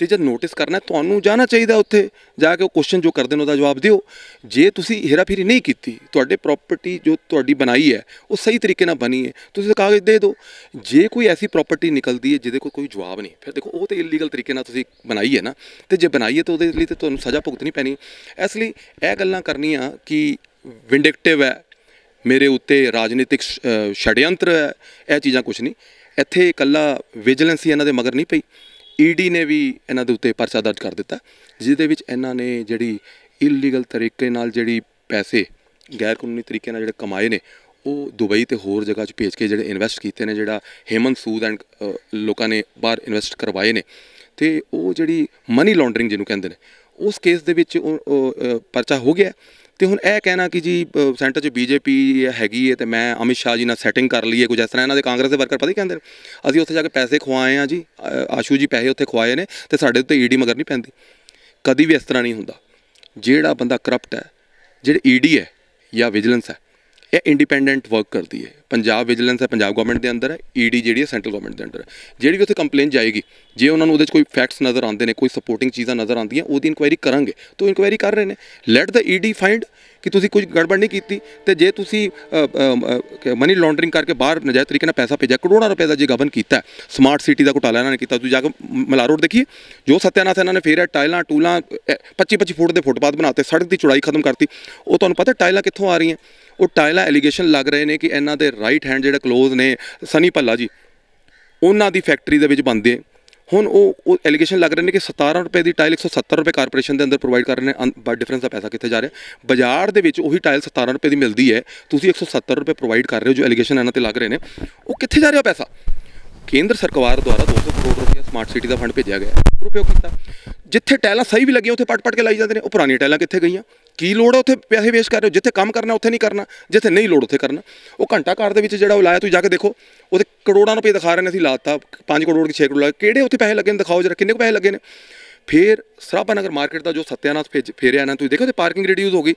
ਤੇ ਜਦ ਨੋਟਿਸ ਕਰਨਾ ਤੁਹਾਨੂੰ ਜਾਣਾ ਚਾਹੀਦਾ, ਉੱਥੇ ਜਾ ਕੇ ਉਹ ਕੁਐਸਚਨ ਜੋ ਕਰਦੇ ਨੇ ਉਹਦਾ ਜਵਾਬ ਦਿਓ। ਜੇ ਤੁਸੀਂ ਹੇਰਾਫੇਰੀ ਨਹੀਂ ਕੀਤੀ, ਤੁਹਾਡੇ ਪ੍ਰਾਪਰਟੀ ਜੋ ਤੁਹਾਡੀ ਬਣਾਈ ਹੈ ਉਹ ਸਹੀ ਤਰੀਕੇ ਨਾਲ ਬਣੀ ਹੈ, ਤੁਸੀਂ ਕਾਗਜ਼ ਦੇ ਦਿਓ। ਜੇ ਕੋਈ ਐਸੀ ਪ੍ਰਾਪਰਟੀ ਨਿਕਲਦੀ ਹੈ ਜਿਹਦੇ ਕੋਲ ਕੋਈ ਜਵਾਬ ਨਹੀਂ, ਫਿਰ ਦੇਖੋ ਉਹ ਤਾਂ ਇਲੀਗਲ ਤਰੀਕੇ ਨਾਲ ਤੁਸੀਂ ਬਣਾਈ ਹੈ ਨਾ, ਤੇ ਜੇ ਬਣਾਈ ਹੈ ਤਾਂ ਉਹਦੇ ਲਈ ਤਾਂ ਤੁਹਾਨੂੰ ਸਜ਼ਾ ਭੁਗਤਣੀ ਪੈਣੀ। ਇਸ ਲਈ ਇਹ ਗੱਲਾਂ ਕਰਨੀਆਂ ਕਿ ਵਿੰਡਿਕਟਿਵ ਹੈ, ਮੇਰੇ ਉੱਤੇ ਰਾਜਨੀਤਿਕ ਛੜਯੰਤਰ ਹੈ, ਇਹ ਚੀਜ਼ਾਂ ਕੁਛ ਨਹੀਂ। ਇੱਥੇ ਇਕੱਲਾ ਵਿਜੀਲੈਂਸ ਹੀ ਇਹਨਾਂ ਦੇ ਮਗਰ ਨਹੀਂ ਪਈ, ED ਨੇ ਵੀ ਇਹਨਾਂ ਦੇ ਉੱਤੇ ਪਰਚਾ ਦਰਜ ਕਰ ਦਿੱਤਾ, ਜਿਹਦੇ ਵਿੱਚ ਇਹਨਾਂ ਨੇ ਜਿਹੜੀ ਇਲੀਗਲ ਤਰੀਕੇ ਨਾਲ ਜਿਹੜੀ ਪੈਸੇ ਗੈਰ ਕਾਨੂੰਨੀ ਤਰੀਕੇ ਨਾਲ ਜਿਹੜੇ ਕਮਾਏ ਨੇ, ਉਹ ਦੁਬਈ ਤੇ ਹੋਰ ਜਗ੍ਹਾ 'ਚ ਭੇਜ ਕੇ ਜਿਹੜੇ ਇਨਵੈਸਟ ਕੀਤੇ ਨੇ, ਜਿਹੜਾ ਹੇਮੰਤ ਸੂਦ ਐਂਡ ਲੋਕਾਂ ਨੇ ਬਾਹਰ ਇਨਵੈਸਟ ਕਰਵਾਏ ਨੇ, ਤੇ ਉਹ ਜਿਹੜੀ ਮਨੀ ਲਾਂਡਰਿੰਗ ਜਿਹਨੂੰ ਕਹਿੰਦੇ ਨੇ, ਉਸ ਕੇਸ ਦੇ ਵਿੱਚ ਉਹ ਪਰਚਾ ਹੋ ਗਿਆ। ਤੇ ਹੁਣ ਇਹ ਕਹਿਣਾ ਕਿ ਜੀ ਸੈਂਟਰ 'ਚ BJP ਹੈਗੀ ਹੈ ਤੇ ਮੈਂ ਅਮਿਤ ਸ਼ਾਹ ਜੀ ਨਾਲ ਸੈਟਿੰਗ ਕਰ ਲਈ ਹੈ, ਕੁਝ ਇਸ ਤਰ੍ਹਾਂ ਇਹਨਾਂ ਦੇ ਕਾਂਗਰਸ ਦੇ ਵਰਕਰ ਪਤਾ ਹੀ ਕਹਿੰਦੇ ਨੇ, ਅਸੀਂ ਉੱਥੇ ਜਾ ਕੇ ਪੈਸੇ ਖਵਾਏ ਆ ਜੀ, ਆਸ਼ੂ ਜੀ ਪੈਸੇ ਉੱਥੇ ਖਵਾਏ ਨੇ ਤੇ ਸਾਡੇ ਉੱਤੇ ED ਮਗਰ ਨਹੀਂ ਪੈਂਦੀ। ਕਦੀ ਵੀ ਇਸ ਤਰ੍ਹਾਂ ਨਹੀਂ ਹੁੰਦਾ। ਜਿਹੜਾ ਬੰਦਾ ਕਰਪਟ ਹੈ, ਜਿਹੜੇ ED ਹੈ ਜਾਂ ਵਿਜੀਲੈਂਸ ਹੈ, ਇਹ ਇੰਡੀਪੈਂਡੈਂਟ ਵਰਕ ਕਰਦੀ ਹੈ। ਪੰਜਾਬ ਵਿਜੀਲੈਂਸ ਹੈ ਪੰਜਾਬ ਗਵਰਨਮੈਂਟ ਦੇ ਅੰਦਰ ਹੈ, ED ਜਿਹੜੀ ਹੈ ਸੈਂਟਰਲ ਗਵਰਨਮੈਂਟ ਦੇ ਅੰਦਰ ਹੈ। ਜਿਹੜੀ ਵੀ ਉੱਥੇ ਕੰਪਲੇਨ ਜਾਏਗੀ, ਜੇ ਉਹਨਾਂ ਨੂੰ ਉਹਦੇ 'ਚ ਕੋਈ ਫੈਕਟਸ ਨਜ਼ਰ ਆਉਂਦੇ ਨੇ, ਕੋਈ ਸਪੋਰਟਿੰਗ ਚੀਜ਼ਾਂ ਨਜ਼ਰ ਆਉਂਦੀਆਂ, ਉਹਦੀ ਇਨਕੁਆਇਰੀ ਕਰਾਂਗੇ। ਤਾਂ ਇਨਕੁਆਇਰੀ ਕਰ ਰਹੇ ਨੇ, ਲੈਟ ਦਾ ED ਫਾਈਂਡ ਕਿ ਤੁਸੀਂ ਕੁਝ ਗੜਬੜ ਨਹੀਂ ਕੀਤੀ, ਤੇ ਜੇ ਤੁਸੀਂ ਮਨੀ ਲਾਂਡਰਿੰਗ ਕਰਕੇ ਬਾਹਰ ਨਜਾਇਜ਼ ਤਰੀਕੇ ਨਾਲ ਪੈਸਾ ਭੇਜਿਆ, ਕਰੋੜਾਂ ਰੁਪਏ ਦਾ ਜੇ ਗਬਨ ਕੀਤਾ, ਸਮਾਰਟ ਸਿਟੀ ਦਾ ਘੁਟਾਲਾ ਇਹਨਾਂ ਨੇ ਕੀਤਾ, ਤੁਸੀਂ ਜਾ ਕੇ ਮਲਾਰ ਰੋਡ ਦੇਖੀਏ, ਜੋ ਸੱਤਿਆਨਾਸ਼ ਇਹਨਾਂ ਨੇ ਫੇਰਿਆ, ਟਾਈਲਾਂ ਟੂਲਾਂ 25-25 ਫੁੱਟ ਦੇ ਫੁੱਟਪਾਥ ਬਣਾਤੇ, ਸੜਕ ਦੀ ਚੌੜਾਈ ਖਤਮ ਕਰਤੀ। ਉਹ ਤੁਹਾਨੂੰ ਪਤਾ ਟਾਈਲਾਂ ਕਿੱਥੋਂ ਆ ਰਹੀਆਂ? ਉਹ ਟਾਈਲਾਂ ਐਲੀਗੇਸ਼ਨ ਲੱਗ ਰਹੇ ਨੇ ਕਿ ਇਹਨਾਂ ਦੇ ਰਾਈਟ ਹੈਂਡ ਜਿਹੜੇ ਕਲੋਜ਼ ਨੇ ਸਨੀ ਭੱਲਾ ਜੀ, ਉਹਨਾਂ ਦੀ ਫੈਕਟਰੀ ਦੇ ਵਿੱਚ ਬਣਦੇ। ਹੁਣ ਉਹ ਐਲੀਗੇਸ਼ਨ ਲੱਗ ਰਹੇ ਨੇ ਕਿ 17 ਰੁਪਏ ਦੀ ਟਾਈਲ 170 ਰੁਪਏ ਕਾਰਪੋਰੇਸ਼ਨ ਦੇ ਅੰਦਰ ਪ੍ਰੋਵਾਈਡ ਕਰ ਰਹੇ ਨੇ। ਬਟ ਡਿਫਰੈਂਸ ਦਾ ਪੈਸਾ ਕਿੱਥੇ ਜਾ ਰਿਹਾ? ਬਾਜ਼ਾਰ ਦੇ ਵਿੱਚ ਉਹੀ ਟਾਈਲ 17 ਰੁਪਏ ਦੀ ਮਿਲਦੀ ਹੈ, ਤੁਸੀਂ 170 ਰੁਪਏ ਪ੍ਰੋਵਾਈਡ ਕਰ ਰਹੇ ਹੋ, ਜੋ ਐਲੀਗੇਸ਼ਨ ਇਹਨਾਂ ਤੇ ਲੱਗ ਰਹੇ ਨੇ। ਉਹ ਕਿੱਥੇ ਜਾ ਰਿਹਾ ਪੈਸਾ? ਕੇਂਦਰ ਸਰਕਾਰ ਦੁਆਰਾ 200 ਕਰੋੜ ਰੁਪਏ ਸਮਾਰਟ ਸਿਟੀ ਦਾ ਫੰਡ ਭੇਜਿਆ ਗਿਆ, ਉਪਯੋਗ ਕੀਤਾ। ਜਿੱਥੇ ਟਾਈਲਾਂ ਸਹੀ ਵੀ ਲੱਗੀਆਂ ਉੱਥੇ ਪੱਟ ਕੇ ਲਾਈ ਜਾਂਦੇ ਨੇ। ਉਹ ਪੁਰਾਣੀਆਂ ਟਾਈਲਾਂ ਕਿੱਥੇ ਗਈਆਂ? ਕੀ ਲੋੜ ਹੈ ਉੱਥੇ ਪੈਸੇ ਵੇਸਟ ਕਰ ਰਹੇ ਹੋ? ਜਿੱਥੇ ਕੰਮ ਕਰਨਾ ਉੱਥੇ ਨਹੀਂ ਕਰਨਾ, ਜਿੱਥੇ ਨਹੀਂ ਲੋੜ ਉੱਥੇ ਕਰਨਾ। ਉਹ ਘੰਟਾ ਘਰ ਦੇ ਵਿੱਚ ਜਿਹੜਾ ਉਹ ਲਾਇਆ, ਤੁਸੀਂ ਜਾ ਕੇ ਦੇਖੋ, ਉਹਦੇ ਕਰੋੜਾਂ ਰੁਪਏ ਦਿਖਾ ਰਹੇ ਨੇ, ਅਸੀਂ ਲਾਤਾ 5 ਕਰੋੜ ਕਿ 6 ਕਰੋੜ ਲਾ, ਕਿਹੜੇ ਉੱਥੇ ਪੈਸੇ ਲੱਗੇ ਨੇ? ਦਿਖਾਓ ਜਰਾ ਕਿੰਨੇ ਕੁ ਪੈਸੇ ਲੱਗੇ ਨੇ। ਫਿਰ ਸਰਾਭਾ ਨਗਰ ਮਾਰਕੀਟ ਦਾ ਜੋ ਸੱਤਿਆਨਾਸ਼ ਫੇਰਿਆ ਨਾ, ਤੁਸੀਂ ਦੇਖੋ ਤੇ ਪਾਰਕਿੰਗ ਰਿਡਿਊਸ ਹੋ ਗਈ।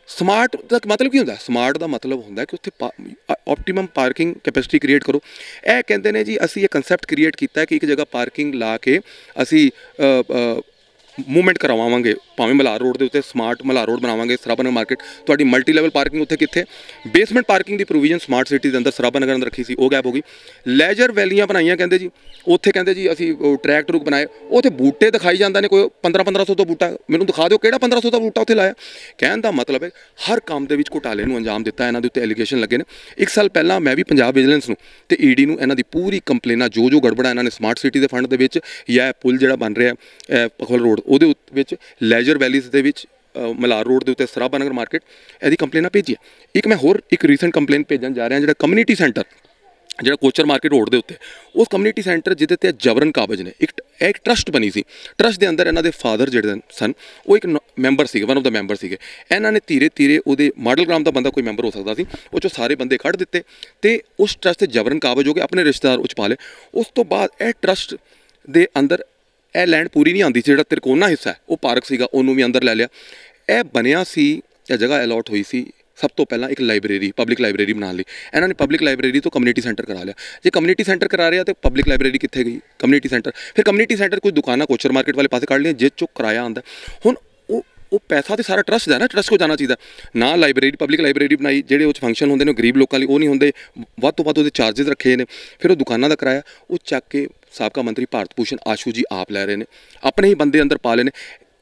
ਸਮਾਰਟ ਦਾ ਮਤਲਬ ਕੀ ਹੁੰਦਾ? ਸਮਾਰਟ ਦਾ ਮਤਲਬ ਹੁੰਦਾ ਕਿ ਉੱਥੇ ਆਪਟੀਮਮ ਪਾਰਕਿੰਗ ਕੈਪੈਸਿਟੀ ਕ੍ਰੀਏਟ ਕਰੋ। ਇਹ ਕਹਿੰਦੇ ਨੇ ਜੀ ਅਸੀਂ ਇਹ ਕਨਸੈਪਟ ਕ੍ਰੀਏਟ ਕੀਤਾ ਕਿ ਇੱਕ ਜਗ੍ਹਾ ਪਾਰਕਿੰਗ ਲਾ ਕੇ ਅਸੀਂ ਮੂਵਮੈਂਟ ਕਰਵਾਵਾਂਗੇ, ਭਾਵੇਂ ਮਲਾਰ ਰੋਡ ਦੇ ਉੱਤੇ ਸਮਾਰਟ ਮਲਾਰ ਰੋਡ ਬਣਾਵਾਂਗੇ, ਸਰਾਭਾ ਨਗਰ ਮਾਰਕੀਟ ਤੁਹਾਡੀ ਮਲਟੀ ਲੈਵਲ ਪਾਰਕਿੰਗ ਉੱਥੇ ਕਿੱਥੇ? ਬੇਸਮੈਂਟ ਪਾਰਕਿੰਗ ਦੀ ਪ੍ਰੋਵੀਜ਼ਨ ਸਮਾਰਟ ਸਿਟੀ ਦੇ ਅੰਦਰ ਸਰਾਭਾ ਨਗਰ ਅੰਦਰ ਰੱਖੀ ਸੀ, ਉਹ ਗੈਪ ਹੋ ਗਈ। ਲੈਜਰ ਵੈਲੀਆਂ ਬਣਾਈਆਂ ਕਹਿੰਦੇ ਜੀ, ਉੱਥੇ ਕਹਿੰਦੇ ਜੀ ਅਸੀਂ ਟਰੈਕ ਟਰੂਕ ਬਣਾਏ, ਉੱਥੇ ਬੂਟੇ ਦਿਖਾਈ ਜਾਂਦਾ ਨੇ, ਕੋਈ 1500 ਦਾ ਬੂਟਾ, ਮੈਨੂੰ ਦਿਖਾ ਦਿਓ ਕਿਹੜਾ 1500 ਦਾ ਬੂਟਾ ਉੱਥੇ ਲਾਇਆ। ਕਹਿਣ ਦਾ ਮਤਲਬ ਹੈ ਹਰ ਕੰਮ ਦੇ ਵਿੱਚ ਘੁਟਾਲੇ ਨੂੰ ਅੰਜਾਮ ਦਿੱਤਾ, ਇਹਨਾਂ ਦੇ ਉੱਤੇ ਐਲੀਗੇਸ਼ਨ ਲੱਗੇ ਨੇ। 1 ਸਾਲ ਪਹਿਲਾਂ ਮੈਂ ਵੀ ਪੰਜਾਬ ਵਿਜੀਲੈਂਸ ਨੂੰ ਤੇ ED ਨੂੰ ਇਹਨਾਂ ਦੀ ਪੂਰੀ ਕੰਪਲੇਨਾਂ ਜੋ ਗੜਬੜਾ ਇਹਨਾਂ ਨੇ ਸਮਾਰਟ ਸਿਟੀ ਦੇ ਫੰਡ ਦੇ ਵਿੱਚ, ਜਾਂ ਪੁਲ ਜਿਹੜਾ ਬਣ ਰਿਹਾ ਪਖਵਲ ਰੋਡ ਉਹਦੇ ਵਿੱਚ, ਲੈਜਰ ਵੈਲੀਜ਼ ਦੇ ਵਿੱਚ, ਮਲਾਰ ਰੋਡ ਦੇ ਉੱਤੇ ਸਰਾਭਾ ਨਗਰ ਮਾਰਕੀਟ, ਇਹਦੀ ਕੰਪਲੇਨਾਂ ਭੇਜੀਆਂ। ਇੱਕ ਰੀਸੈਂਟ ਕੰਪਲੇਨ ਭੇਜਣ ਜਾ ਰਿਹਾ, ਜਿਹੜਾ ਕਮਿਊਨਿਟੀ ਸੈਂਟਰ ਜਿਹੜਾ ਕੋਚਰ ਮਾਰਕੀਟ ਰੋਡ ਦੇ ਉੱਤੇ, ਉਸ ਕਮਿਊਨਿਟੀ ਸੈਂਟਰ ਜਿਹਦੇ ਤੇ ਜਬਰਨ ਕਾਬਜ਼ ਨੇ, ਇੱਕ ਟਰਸਟ ਬਣੀ ਸੀ। ਟਰਸਟ ਦੇ ਅੰਦਰ ਇਹਨਾਂ ਦੇ ਫਾਦਰ ਜਿਹੜੇ ਸਨ ਉਹ ਇੱਕ ਮੈਂਬਰ ਸੀਗੇ, ਵਨ ਆਫ ਦਾ ਮੈਂਬਰ ਸੀਗੇ। ਇਹਨਾਂ ਨੇ ਧੀਰੇ ਉਹਦੇ ਮਾਡਲ ਗ੍ਰਾਮ ਦਾ ਬੰਦਾ ਕੋਈ ਮੈਂਬਰ ਹੋ ਸਕਦਾ ਸੀ, ਉਹ 'ਚੋਂ ਸਾਰੇ ਬੰਦੇ ਕੱਢ ਦਿੱਤੇ ਤੇ ਉਸ ਟਰਸਟ ਤੇ ਜਬਰਨ ਕਾਬਜ਼ ਹੋ ਕੇ ਆਪਣੇ ਰਿਸ਼ਤੇਦਾਰ ਉਹ 'ਚ ਪਾ ਲਏ। ਉਸ ਤੋਂ ਬਾਅਦ ਇਹ ਟਰਸਟ ਦੇ ਅੰਦਰ ਇਹ ਲੈਂਡ ਪੂਰੀ ਨਹੀਂ ਆਉਂਦੀ ਸੀ, ਜਿਹੜਾ ਤਿਰਕੋਨਾ ਹਿੱਸਾ ਉਹ ਪਾਰਕ ਸੀਗਾ, ਉਹਨੂੰ ਵੀ ਅੰਦਰ ਲੈ ਲਿਆ। ਇਹ ਬਣਿਆ ਸੀ, ਇਹ ਜਗ੍ਹਾ ਅਲਾਟ ਹੋਈ ਸੀ ਸਭ ਤੋਂ ਪਹਿਲਾਂ ਇੱਕ ਲਾਇਬ੍ਰੇਰੀ, ਪਬਲਿਕ ਲਾਇਬ੍ਰੇਰੀ ਬਣਾਉਣ ਲਈ ਇਹਨਾਂ ਨੇ ਪਬਲਿਕ ਲਾਇਬ੍ਰੇਰੀ ਤੋਂ ਕਮਿਊਨਿਟੀ ਸੈਂਟਰ ਕਰਾ ਲਿਆ। ਜੇ ਕਮਿਊਨਿਟੀ ਸੈਂਟਰ ਕਰਾ ਰਿਹਾ ਤੇ ਪਬਲਿਕ ਲਾਇਬ੍ਰੇਰੀ ਕਿੱਥੇ ਗਈ? Community centre. ਫਿਰ ਕਮਿਊਨਿਟੀ ਸੈਂਟਰ ਕੋਈ ਦੁਕਾਨਾਂ ਕੋਚਰ ਮਾਰਕੀਟ ਵਾਲੇ ਪਾਸੇ ਕੱਢ ਲਈਆਂ ਜਿਸ 'ਚੋਂ ਕਿਰਾਇਆ ਆਉਂਦਾ। ਹੁਣ ਉਹ ਪੈਸਾ ਤੇ ਸਾਰਾ ਟਰਸਟ ਦਾ ਨਾ, ਟਰਸਟ ਕੋ ਜਾਣਾ ਚਾਹੀਦਾ ਨਾ। ਲਾਇਬ੍ਰੇਰੀ, ਪਬਲਿਕ ਲਾਇਬ੍ਰੇਰੀ ਬਣਾਈ, ਜਿਹੜੇ ਉਹ 'ਚ ਫੰਕਸ਼ਨ ਹੁੰਦੇ ਨੇ ਗਰੀਬ ਲੋਕਾਂ ਲਈ ਉਹ ਨਹੀਂ ਹੁੰਦੇ, ਵੱਧ ਤੋਂ ਵੱਧ ਉਹਦੇ ਚਾਰजेस ਰੱਖੇ ਨੇ। ਫਿਰ ਉਹ ਦੁਕਾਨਾਂ ਦਾ ਕਿਰਾਇਆ ਉਹ ਚੱਕ ਕੇ ਸਾਬਕਾ ਮੰਤਰੀ ਭਾਰਤ ਭੂਸ਼ਣ ਆਸ਼ੂ ਜੀ ਆਪ ਲੈ ਰਹੇ ਨੇ, ਆਪਣੇ ਹੀ ਬੰਦੇ ਅੰਦਰ ਪਾ ਲਏ ਨੇ।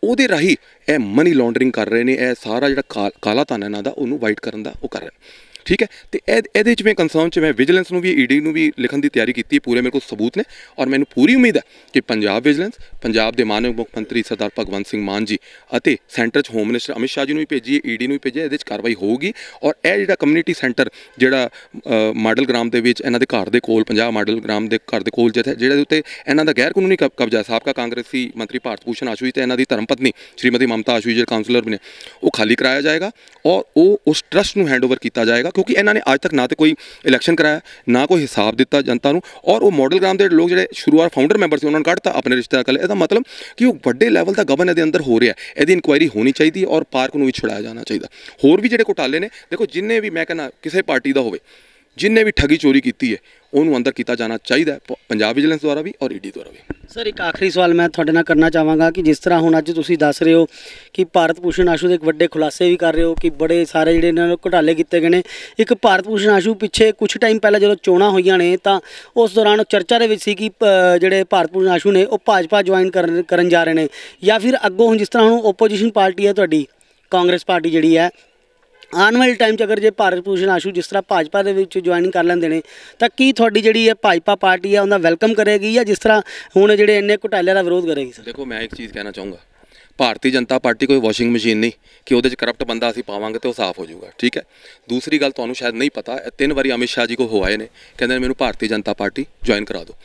ਉਹਦੇ ਰਾਹੀਂ ਇਹ ਮਨੀ ਲਾਂਡਰਿੰਗ ਕਰ ਰਹੇ ਨੇ। ਇਹ ਸਾਰਾ ਜਿਹੜਾ ਕਾਲਾ ਧਨ ਇਹਨਾਂ ਦਾ ਉਹਨੂੰ ਵਾਈਟ ਕਰਨ ਦਾ ਉਹ ਕਰ ਰਹੇ ਨੇ, ਠੀਕ ਹੈ। ਤੇ ਇਹਦੇ 'ਚ ਮੈਂ ਕੰਸਰਨ 'ਚ ਮੈਂ ਵਿਜੀਲੈਂਸ ਨੂੰ ਵੀ, ਈਡੀ ਨੂੰ ਵੀ ਲਿਖਣ ਦੀ ਤਿਆਰੀ ਕੀਤੀ ਹੈ। ਪੂਰੇ ਮੇਰੇ ਕੋਲ ਸਬੂਤ ਨੇ ਔਰ ਮੈਨੂੰ ਪੂਰੀ ਉਮੀਦ ਹੈ ਕਿ ਪੰਜਾਬ ਵਿਜੀਲੈਂਸ, ਪੰਜਾਬ ਦੇ ਮਾਨਯੋਗ ਮੁੱਖ ਮੰਤਰੀ ਸਰਦਾਰ ਭਗਵੰਤ ਸਿੰਘ ਮਾਨ ਜੀ ਅਤੇ ਸੈਂਟਰ 'ਚ ਹੋਮ ਮਿਨਿਸਟਰ ਅਮਿਤ ਸ਼ਾਹ ਜੀ ਨੂੰ ਵੀ ਭੇਜੀਏ, ਈਡੀ ਨੂੰ ਵੀ ਭੇਜੀਏ, ਇਹਦੇ 'ਚ ਕਾਰਵਾਈ ਹੋਊਗੀ। ਔਰ ਇਹ ਜਿਹੜਾ ਕਮਿਊਨਿਟੀ ਸੈਂਟਰ ਜਿਹੜਾ ਮਾਡਲ ਗ੍ਰਾਮ ਦੇ ਵਿੱਚ ਇਹਨਾਂ ਦੇ ਘਰ ਦੇ ਕੋਲ, ਪੰਜਾਬ ਮਾਡਲ ਗ੍ਰਾਮ ਦੇ ਘਰ ਦੇ ਕੋਲ ਜਿਹੜੇ ਉੱਤੇ ਇਹਨਾਂ ਦਾ ਗੈਰ ਕਾਨੂੰਨੀ ਕਬਜ਼ਾ, ਸਾਬਕਾ ਕਾਂਗਰਸੀ ਮੰਤਰੀ ਭਾਰਤ ਭੂਸ਼ਣ ਆਸ਼ੂ ਜੀ ਤੇ ਇਹਨਾਂ ਦੀ ਧਰਮ ਪਤਨੀ ਸ਼੍ਰੀਮਤੀ ਮਮਤਾ ਆਸ਼ੂ ਜੀ ਜਿਹੜੇ ਕਾਉਂਸਲਰ ਨੇ, ਉਹ ਖਾਲੀ ਕਰਾਇਆ ਜਾਏਗਾ ਔਰ ਉਹ ਉਸ ਟਰਸਟ ਨੂੰ ਹੈਂਡਓਵਰ ਕੀਤਾ ਜਾਏਗਾ। ਕਿਉਂਕਿ ਇਹਨਾਂ ਨੇ ਅੱਜ ਤੱਕ ਨਾ ਤੇ ਕੋਈ ਇਲੈਕਸ਼ਨ ਕਰਾਇਆ, ਨਾ ਕੋਈ ਹਿਸਾਬ ਦਿੱਤਾ ਜਨਤਾ ਨੂੰ। ਔਰ ਉਹ ਮਾਡਲ ਗ੍ਰਾਮ ਦੇ ਲੋਕ ਜਿਹੜੇ ਸ਼ੁਰੂਆਤ ਫਾਊਂਡਰ ਮੈਂਬਰ ਸੀ ਉਹਨਾਂ ਨੂੰ ਕੱਢਤਾ ਆਪਣੇ ਰਿਸ਼ਤੇਦਾਰ ਕੋਲ। ਇਹਦਾ ਮਤਲਬ ਕਿ ਉਹ ਵੱਡੇ ਲੈਵਲ ਦਾ ਗਵਰਨ ਇਹਦੇ ਅੰਦਰ ਹੋ ਰਿਹਾ। ਇਹਦੀ ਇਨਕੁਆਇਰੀ ਹੋਣੀ ਚਾਹੀਦੀ ਔਰ ਪਾਰਕ ਨੂੰ ਵੀ ਛੁਡਾਇਆ ਜਾਣਾ ਚਾਹੀਦਾ। ਹੋਰ ਵੀ ਜਿਹੜੇ ਘੁਟਾਲੇ ਨੇ, ਦੇਖੋ ਜਿੰਨੇ ਵੀ, ਮੈਂ ਕਹਿੰਦਾ ਕਿਸੇ ਪਾਰਟੀ ਦਾ ਹੋਵੇ, ਜਿੰਨੇ ਵੀ ਠੱਗੀ ਚੋਰੀ ਕੀਤੀ ਹੈ ਉਹਨੂੰ ਅੰਦਰ ਕੀਤਾ ਜਾਣਾ ਚਾਹੀਦਾ, ਪੰਜਾਬ ਵਿਜੀਲੈਂਸ ਦੁਆਰਾ ਵੀ ਔਰ ਈਡੀ ਦੁਆਰਾ ਵੀ। ਸਰ ਇੱਕ ਆਖਰੀ ਸਵਾਲ ਮੈਂ ਤੁਹਾਡੇ ਨਾਲ ਕਰਨਾ ਚਾਹਾਂਗਾ ਕਿ ਜਿਸ ਤਰ੍ਹਾਂ ਹੁਣ ਅੱਜ ਤੁਸੀਂ ਦੱਸ ਰਹੇ ਹੋ ਕਿ ਭਾਰਤ ਭੂਸ਼ਣ ਆਸ਼ੂ ਦੇ ਇੱਕ ਵੱਡੇ ਖੁਲਾਸੇ ਵੀ ਕਰ ਰਹੇ ਹੋ ਕਿ ਬੜੇ ਸਾਰੇ ਜਿਹੜੇ ਇਹਨਾਂ ਨੂੰ ਘੁਟਾਲੇ ਕੀਤੇ ਗਏ ਨੇ। ਇੱਕ ਭਾਰਤ ਭੂਸ਼ਣ ਆਸ਼ੂ ਪਿੱਛੇ ਕੁਝ ਟਾਈਮ ਪਹਿਲਾਂ ਜਦੋਂ ਚੋਣਾਂ ਹੋਈਆਂ ਨੇ ਤਾਂ ਉਸ ਦੌਰਾਨ ਚਰਚਾ ਦੇ ਵਿੱਚ ਸੀ ਕਿ ਜਿਹੜੇ ਭਾਰਤ ਭੂਸ਼ਣ ਆਸ਼ੂ ਨੇ ਉਹ ਭਾਜਪਾ ਜੁਆਇਨ ਕਰਨ ਜਾ ਰਹੇ ਨੇ, ਜਾਂ ਫਿਰ ਅੱਗੋਂ ਹੁਣ ਜਿਸ ਤਰ੍ਹਾਂ ਹੁਣ ਓਪੋਜੀਸ਼ਨ ਪਾਰਟੀ ਹੈ ਤੁਹਾਡੀ ਕਾਂਗਰਸ ਪਾਰਟੀ ਜਿਹੜੀ ਹੈ, ਆਉਣ ਵਾਲੇ ਟਾਈਮ 'ਚ ਅਗਰ ਜੇ ਭਾਰਤ ਭੂਸ਼ਣ ਆਸ਼ੂ ਜਿਸ ਤਰ੍ਹਾਂ ਭਾਜਪਾ ਦੇ ਵਿੱਚ ਜੁਆਇਨਿੰਗ ਕਰ ਲੈਂਦੇ ਨੇ ਤਾਂ ਕੀ ਤੁਹਾਡੀ ਜਿਹੜੀ ਹੈ ਭਾਜਪਾ ਪਾਰਟੀ ਹੈ ਉਹਦਾ ਵੈਲਕਮ ਕਰੇਗੀ, ਜਾਂ ਜਿਸ ਤਰ੍ਹਾਂ ਹੁਣ ਜਿਹੜੇ ਇੰਨੇ ਘੁਟਾਲਿਆਂ ਦਾ ਵਿਰੋਧ ਕਰੇਗੀ? ਸਰ ਦੇਖੋ, ਮੈਂ ਇੱਕ ਚੀਜ਼ ਕਹਿਣਾ ਚਾਹੂੰਗਾ, ਭਾਰਤੀ ਜਨਤਾ ਪਾਰਟੀ ਕੋਈ ਵਾਸ਼ਿੰਗ ਮਸ਼ੀਨ ਨਹੀਂ ਕਿ ਉਹਦੇ 'ਚ ਕਰਪਟ ਬੰਦਾ ਅਸੀਂ ਪਾਵਾਂਗੇ ਤੇ ਉਹ ਸਾਫ਼ ਹੋ ਜਾਊਗਾ, ਠੀਕ ਹੈ। ਦੂਸਰੀ ਗੱਲ, ਤੁਹਾਨੂੰ ਸ਼ਾਇਦ ਨਹੀਂ ਪਤਾ, 3 ਵਾਰੀ ਅਮਿਤ ਸ਼ਾਹ ਜੀ ਕੋ ਹੋ ਆਏ ਨੇ, ਕਹਿੰਦੇ ਨੇ ਮੈਨੂੰ ਭਾਰਤੀ ਜਨਤਾ ਪਾਰਟੀ ਜੁਆਇਨ ਕਰਾ ਦਿਓ।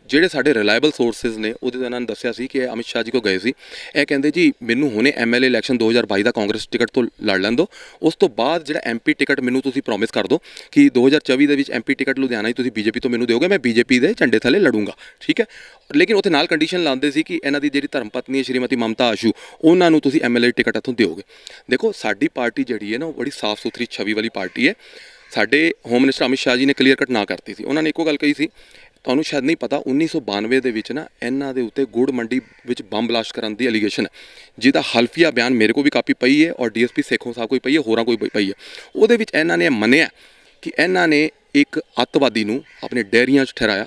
ਜਿਹੜੇ ਸਾਡੇ ਰਿਲਾਇਬਲ ਸੋਰਸਿਸ ਨੇ ਉਹਦੇ ਇਹਨਾਂ ਨੇ ਦੱਸਿਆ ਸੀ ਕਿ ਅਮਿਤ ਸ਼ਾਹ ਜੀ ਕੋ ਗਏ ਸੀ, ਇਹ ਕਹਿੰਦੇ ਜੀ ਮੈਨੂੰ ਹੁਣੇ ਐਮਐਲਏ ਇਲੈਕਸ਼ਨ 2022 ਦਾ ਕਾਂਗਰਸ ਟਿਕਟ ਤੋਂ ਲੜ ਲੈਣ ਦਿਓ, ਉਸ ਤੋਂ ਬਾਅਦ ਜਿਹੜਾ ਐਮਪੀ ਟਿਕਟ ਮੈਨੂੰ ਤੁਸੀਂ ਪ੍ਰੋਮਿਸ ਕਰ ਦਿਓ ਕਿ 2024 ਦੇ ਵਿੱਚ ਐਮਪੀ ਟਿਕਟ ਲੁਧਿਆਣਾ ਹੀ ਤੁਸੀਂ ਬੀਜੇਪੀ ਤੋਂ ਮੈਨੂੰ ਦਿਓਗੇ, ਮੈਂ ਬੀਜੇਪੀ ਦੇ ਝੰਡੇ ਥੱਲੇ ਲੜੂੰਗਾ, ਠੀਕ ਹੈ। ਲੇਕਿਨ ਉੱਥੇ ਨਾਲ ਕੰਡੀਸ਼ਨ ਲਾਉਂਦੇ ਸੀ ਕਿ ਇਹਨਾਂ ਦੀ ਜਿਹੜੀ ਧਰਮ ਪਤਨੀ ਹੈ ਸ਼੍ਰੀਮਤੀ ਮਮਤਾ ਆਸ਼ੂ, ਉਹਨਾਂ ਨੂੰ ਤੁਸੀਂ ਐਮਐਲਏ ਟਿਕਟ ਇੱਥੋਂ ਦਿਓਗੇ। ਦੇਖੋ, ਸਾਡੀ ਪਾਰਟੀ ਜਿਹੜੀ ਹੈ ਨਾ ਉਹ ਬੜੀ ਸਾਫ਼ ਸੁਥਰੀ ਛਵੀ ਵਾਲੀ ਪਾਰਟੀ ਹੈ। ਸਾਡੇ ਹੋਮ ਮਿਨਿਸਟਰ ਅਮਿਤ ਸ਼ਾਹ ਜੀ ਨੇ ਕਲੀਅਰ ਕੱਟ ਨਾ ਕਰਤੀ ਸੀ। ਉਹਨਾਂ ਨੇ ਇੱਕੋ ਗੱਲ ਕਹੀ ਸੀ, ਤੁਹਾਨੂੰ ਸ਼ਾਇਦ ਨਹੀਂ ਪਤਾ, 1992 ਦੇ ਵਿੱਚ ਨਾ ਇਹਨਾਂ ਦੇ ਉੱਤੇ ਗੁੜ ਮੰਡੀ ਵਿੱਚ ਬੰਬ ਬਲਾਸਟ ਕਰਨ ਦੀ ਐਲੀਗੇਸ਼ਨ ਹੈ, ਜਿਹਦਾ ਹਲਫੀਆ ਬਿਆਨ ਮੇਰੇ ਕੋਲ ਵੀ ਕਾਪੀ ਪਈ ਹੈ ਔਰ ਡੀਐਸਪੀ ਸੇਖੋਂ ਸਾਹਿਬ ਕੋਈ ਪਈ ਹੈ, ਹੋਰਾਂ ਕੋਈ ਪਈ ਹੈ। ਉਹਦੇ ਵਿੱਚ ਇਹਨਾਂ ਨੇ ਮੰਨਿਆ ਕਿ ਇਹਨਾਂ ਨੇ ਇੱਕ ਅੱਤਵਾਦੀ ਨੂੰ ਆਪਣੇ ਡੈਰੀਆਂ 'ਚ ਠਹਿਰਾਇਆ,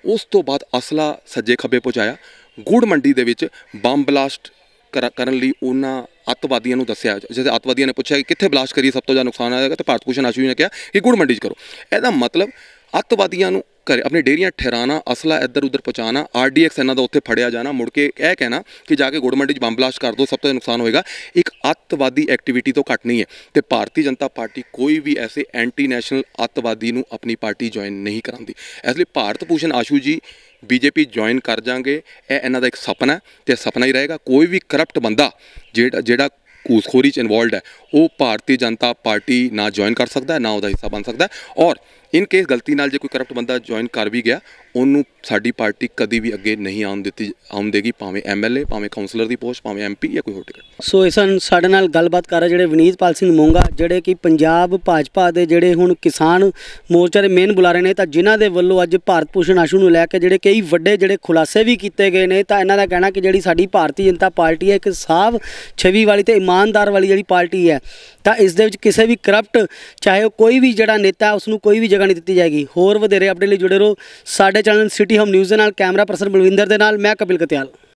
ਉਸ ਤੋਂ ਬਾਅਦ ਅਸਲਾ ਸੱਜੇ ਖੱਬੇ ਪਹੁੰਚਾਇਆ, ਗੁੜ ਮੰਡੀ ਦੇ ਵਿੱਚ ਬੰਬ ਬਲਾਸਟ ਕਰਨ ਲਈ ਉਹਨਾਂ ਅੱਤਵਾਦੀਆਂ ਨੂੰ ਦੱਸਿਆ। ਜਦੋਂ ਅੱਤਵਾਦੀਆਂ ਨੇ ਪੁੱਛਿਆ ਕਿ ਕਿੱਥੇ ਬਲਾਸਟ ਕਰੀਏ ਸਭ ਤੋਂ ਜ਼ਿਆਦਾ ਨੁਕਸਾਨ ਆਏਗਾ, ਤਾਂ ਭਾਰਤ ਭੂਸ਼ਣ ਆਸ਼ੂ ਜੀ ਨੇ ਕਿਹਾ ਕਿ ਗੁੜ ਮੰਡੀ 'ਚ ਕਰੋ। ਇਹਦਾ ਮਤਲਬ ਅੱਤਵਾਦੀਆਂ ਨੂੰ ਘਰੇ ਆਪਣੇ ਡੇਰੀਆਂ ਠਹਿਰਾਣਾ, ਅਸਲਾ ਇੱਧਰ ਉੱਧਰ ਪਹੁੰਚਾਉਣਾ, ਆਰਡੀਐਕਸ ਇਹਨਾਂ ਦਾ ਉੱਥੇ ਫੜਿਆ ਜਾਣਾ, ਮੁੜ ਕੇ ਇਹ ਕਹਿਣਾ ਕਿ ਜਾ ਕੇ ਗੁੜ ਮੰਡੀ 'ਚ ਬੰਬ ਬਲਾਸਟ ਕਰ ਦਿਓ, ਸਭ ਤੋਂ ਨੁਕਸਾਨ ਹੋਏਗਾ, ਇੱਕ ਅੱਤਵਾਦੀ ਐਕਟੀਵਿਟੀ ਤੋਂ ਘੱਟ ਨਹੀਂ ਹੈ। ਤੇ ਭਾਰਤੀ ਜਨਤਾ ਪਾਰਟੀ ਕੋਈ ਵੀ ਐਸੇ ਐਂਟੀ ਨੈਸ਼ਨਲ ਅੱਤਵਾਦੀ ਨੂੰ ਆਪਣੀ ਪਾਰਟੀ ਜੁਆਇਨ ਨਹੀਂ ਕਰਾਉਂਦੀ। ਇਸ ਲਈ ਭਾਰਤ ਭੂਸ਼ਣ ਆਸ਼ੂ ਜੀ ਬੀਜੇਪੀ ਜੁਆਇਨ ਕਰ ਜਾਣਗੇ, ਇਹ ਇਹਨਾਂ ਦਾ ਇੱਕ ਸੁਪਨਾ ਤੇ ਸੁਪਨਾ ਹੀ ਰਹੇਗਾ। ਕੋਈ ਵੀ ਕਰਪਟ ਬੰਦਾ ਜਿਹੜਾ ਘੂਸਖੋਰੀ 'ਚ ਇਨਵੋਲਵਡ ਹੈ ਉਹ ਭਾਰਤੀ ਜਨਤਾ ਪਾਰਟੀ ਨਾ ਜੁਆਇਨ ਕਰ ਸਕਦਾ, ਨਾ ਉਹਦਾ ਹਿੱਸਾ ਬਣ ਸਕਦਾ। ਔਰ ਇਨ ਕੇਸ ਗਲਤੀ ਨਾਲ ਜੇ ਕੋਈ ਕਰਪਟ ਬੰਦਾ ਜੁਆਇਨ ਕਰ ਵੀ ਗਿਆ, ਉਹਨੂੰ ਸਾਡੀ ਪਾਰਟੀ ਕਦੀ ਵੀ ਅੱਗੇ ਨਹੀਂ ਆਉਣ ਦੇਗੀ, ਭਾਵੇਂ ਐਮਐਲਏ, ਭਾਵੇਂ ਕਾਉਂਸਲਰ ਦੀ ਪੋਸਟ, ਭਾਵੇਂ ਐਮਪੀ ਜਾਂ ਕੋਈ ਹੋਰ ਟਿਕਟ। ਸੋ ਇਸ ਸਾਡੇ ਨਾਲ ਗੱਲਬਾਤ ਕਰ ਰਹੇ ਜਿਹੜੇ ਵਿਨੀਤਪਾਲ ਸਿੰਘ ਮੋਂਗਾ, ਜਿਹੜੇ ਕਿ ਪੰਜਾਬ ਭਾਜਪਾ ਦੇ ਜਿਹੜੇ ਹੁਣ ਕਿਸਾਨ ਮੋਰਚਾ ਦੇ ਮੇਨ ਬੁਲਾਰੇ ਨੇ, ਤਾਂ ਜਿਨ੍ਹਾਂ ਦੇ ਵੱਲੋਂ ਅੱਜ ਭਾਰਤ ਭੂਸ਼ਣ ਆਸ਼ੂ ਨੂੰ ਲੈ ਕੇ ਜਿਹੜੇ ਕਈ ਵੱਡੇ ਜਿਹੜੇ ਖੁਲਾਸੇ ਵੀ ਕੀਤੇ ਗਏ ਨੇ। ਤਾਂ ਇਹਨਾਂ ਦਾ ਕਹਿਣਾ ਕਿ ਜਿਹੜੀ ਸਾਡੀ ਭਾਰਤੀ ਜਨਤਾ ਪਾਰਟੀ ਹੈ ਇੱਕ ਸਾਫ਼ ਛਵੀ ਵਾਲੀ ਤੇ ਇਮਾਨਦਾਰ ਵਾਲੀ ਜਿਹੜੀ ਪਾਰਟੀ ਹੈ, ਤਾਂ ਇਸ ਦੇ ਵਿੱਚ ਕਿਸੇ ਵੀ ਕਰਪਟ ਚਾਹੇ ਉਹ ਕੋਈ ਵੀ ਜਿਹੜਾ ਨੇਤਾ ਉਸ ਨੂੰ ਕੋਈ ਵੀ ਜਗ੍ਹਾ ਨਹੀਂ ਦਿੱਤੀ ਜਾਏਗੀ। ਹੋਰ ਵਧੇਰੇ ਅਪਡੇਟ ਲਈ ਜੁੜੇ ਰਹੋ ਸਾਡੇ ਚੈਨਲ ਸਿਟੀ ਹੋਮ ਨਿਊਜ਼ ਦੇ ਨਾਲ। ਕੈਮਰਾ ਪਰਸਨ ਬਲਵਿੰਦਰ ਦੇ ਨਾਲ ਮੈਂ ਕਪਿਲ ਕਤਿਆਲ।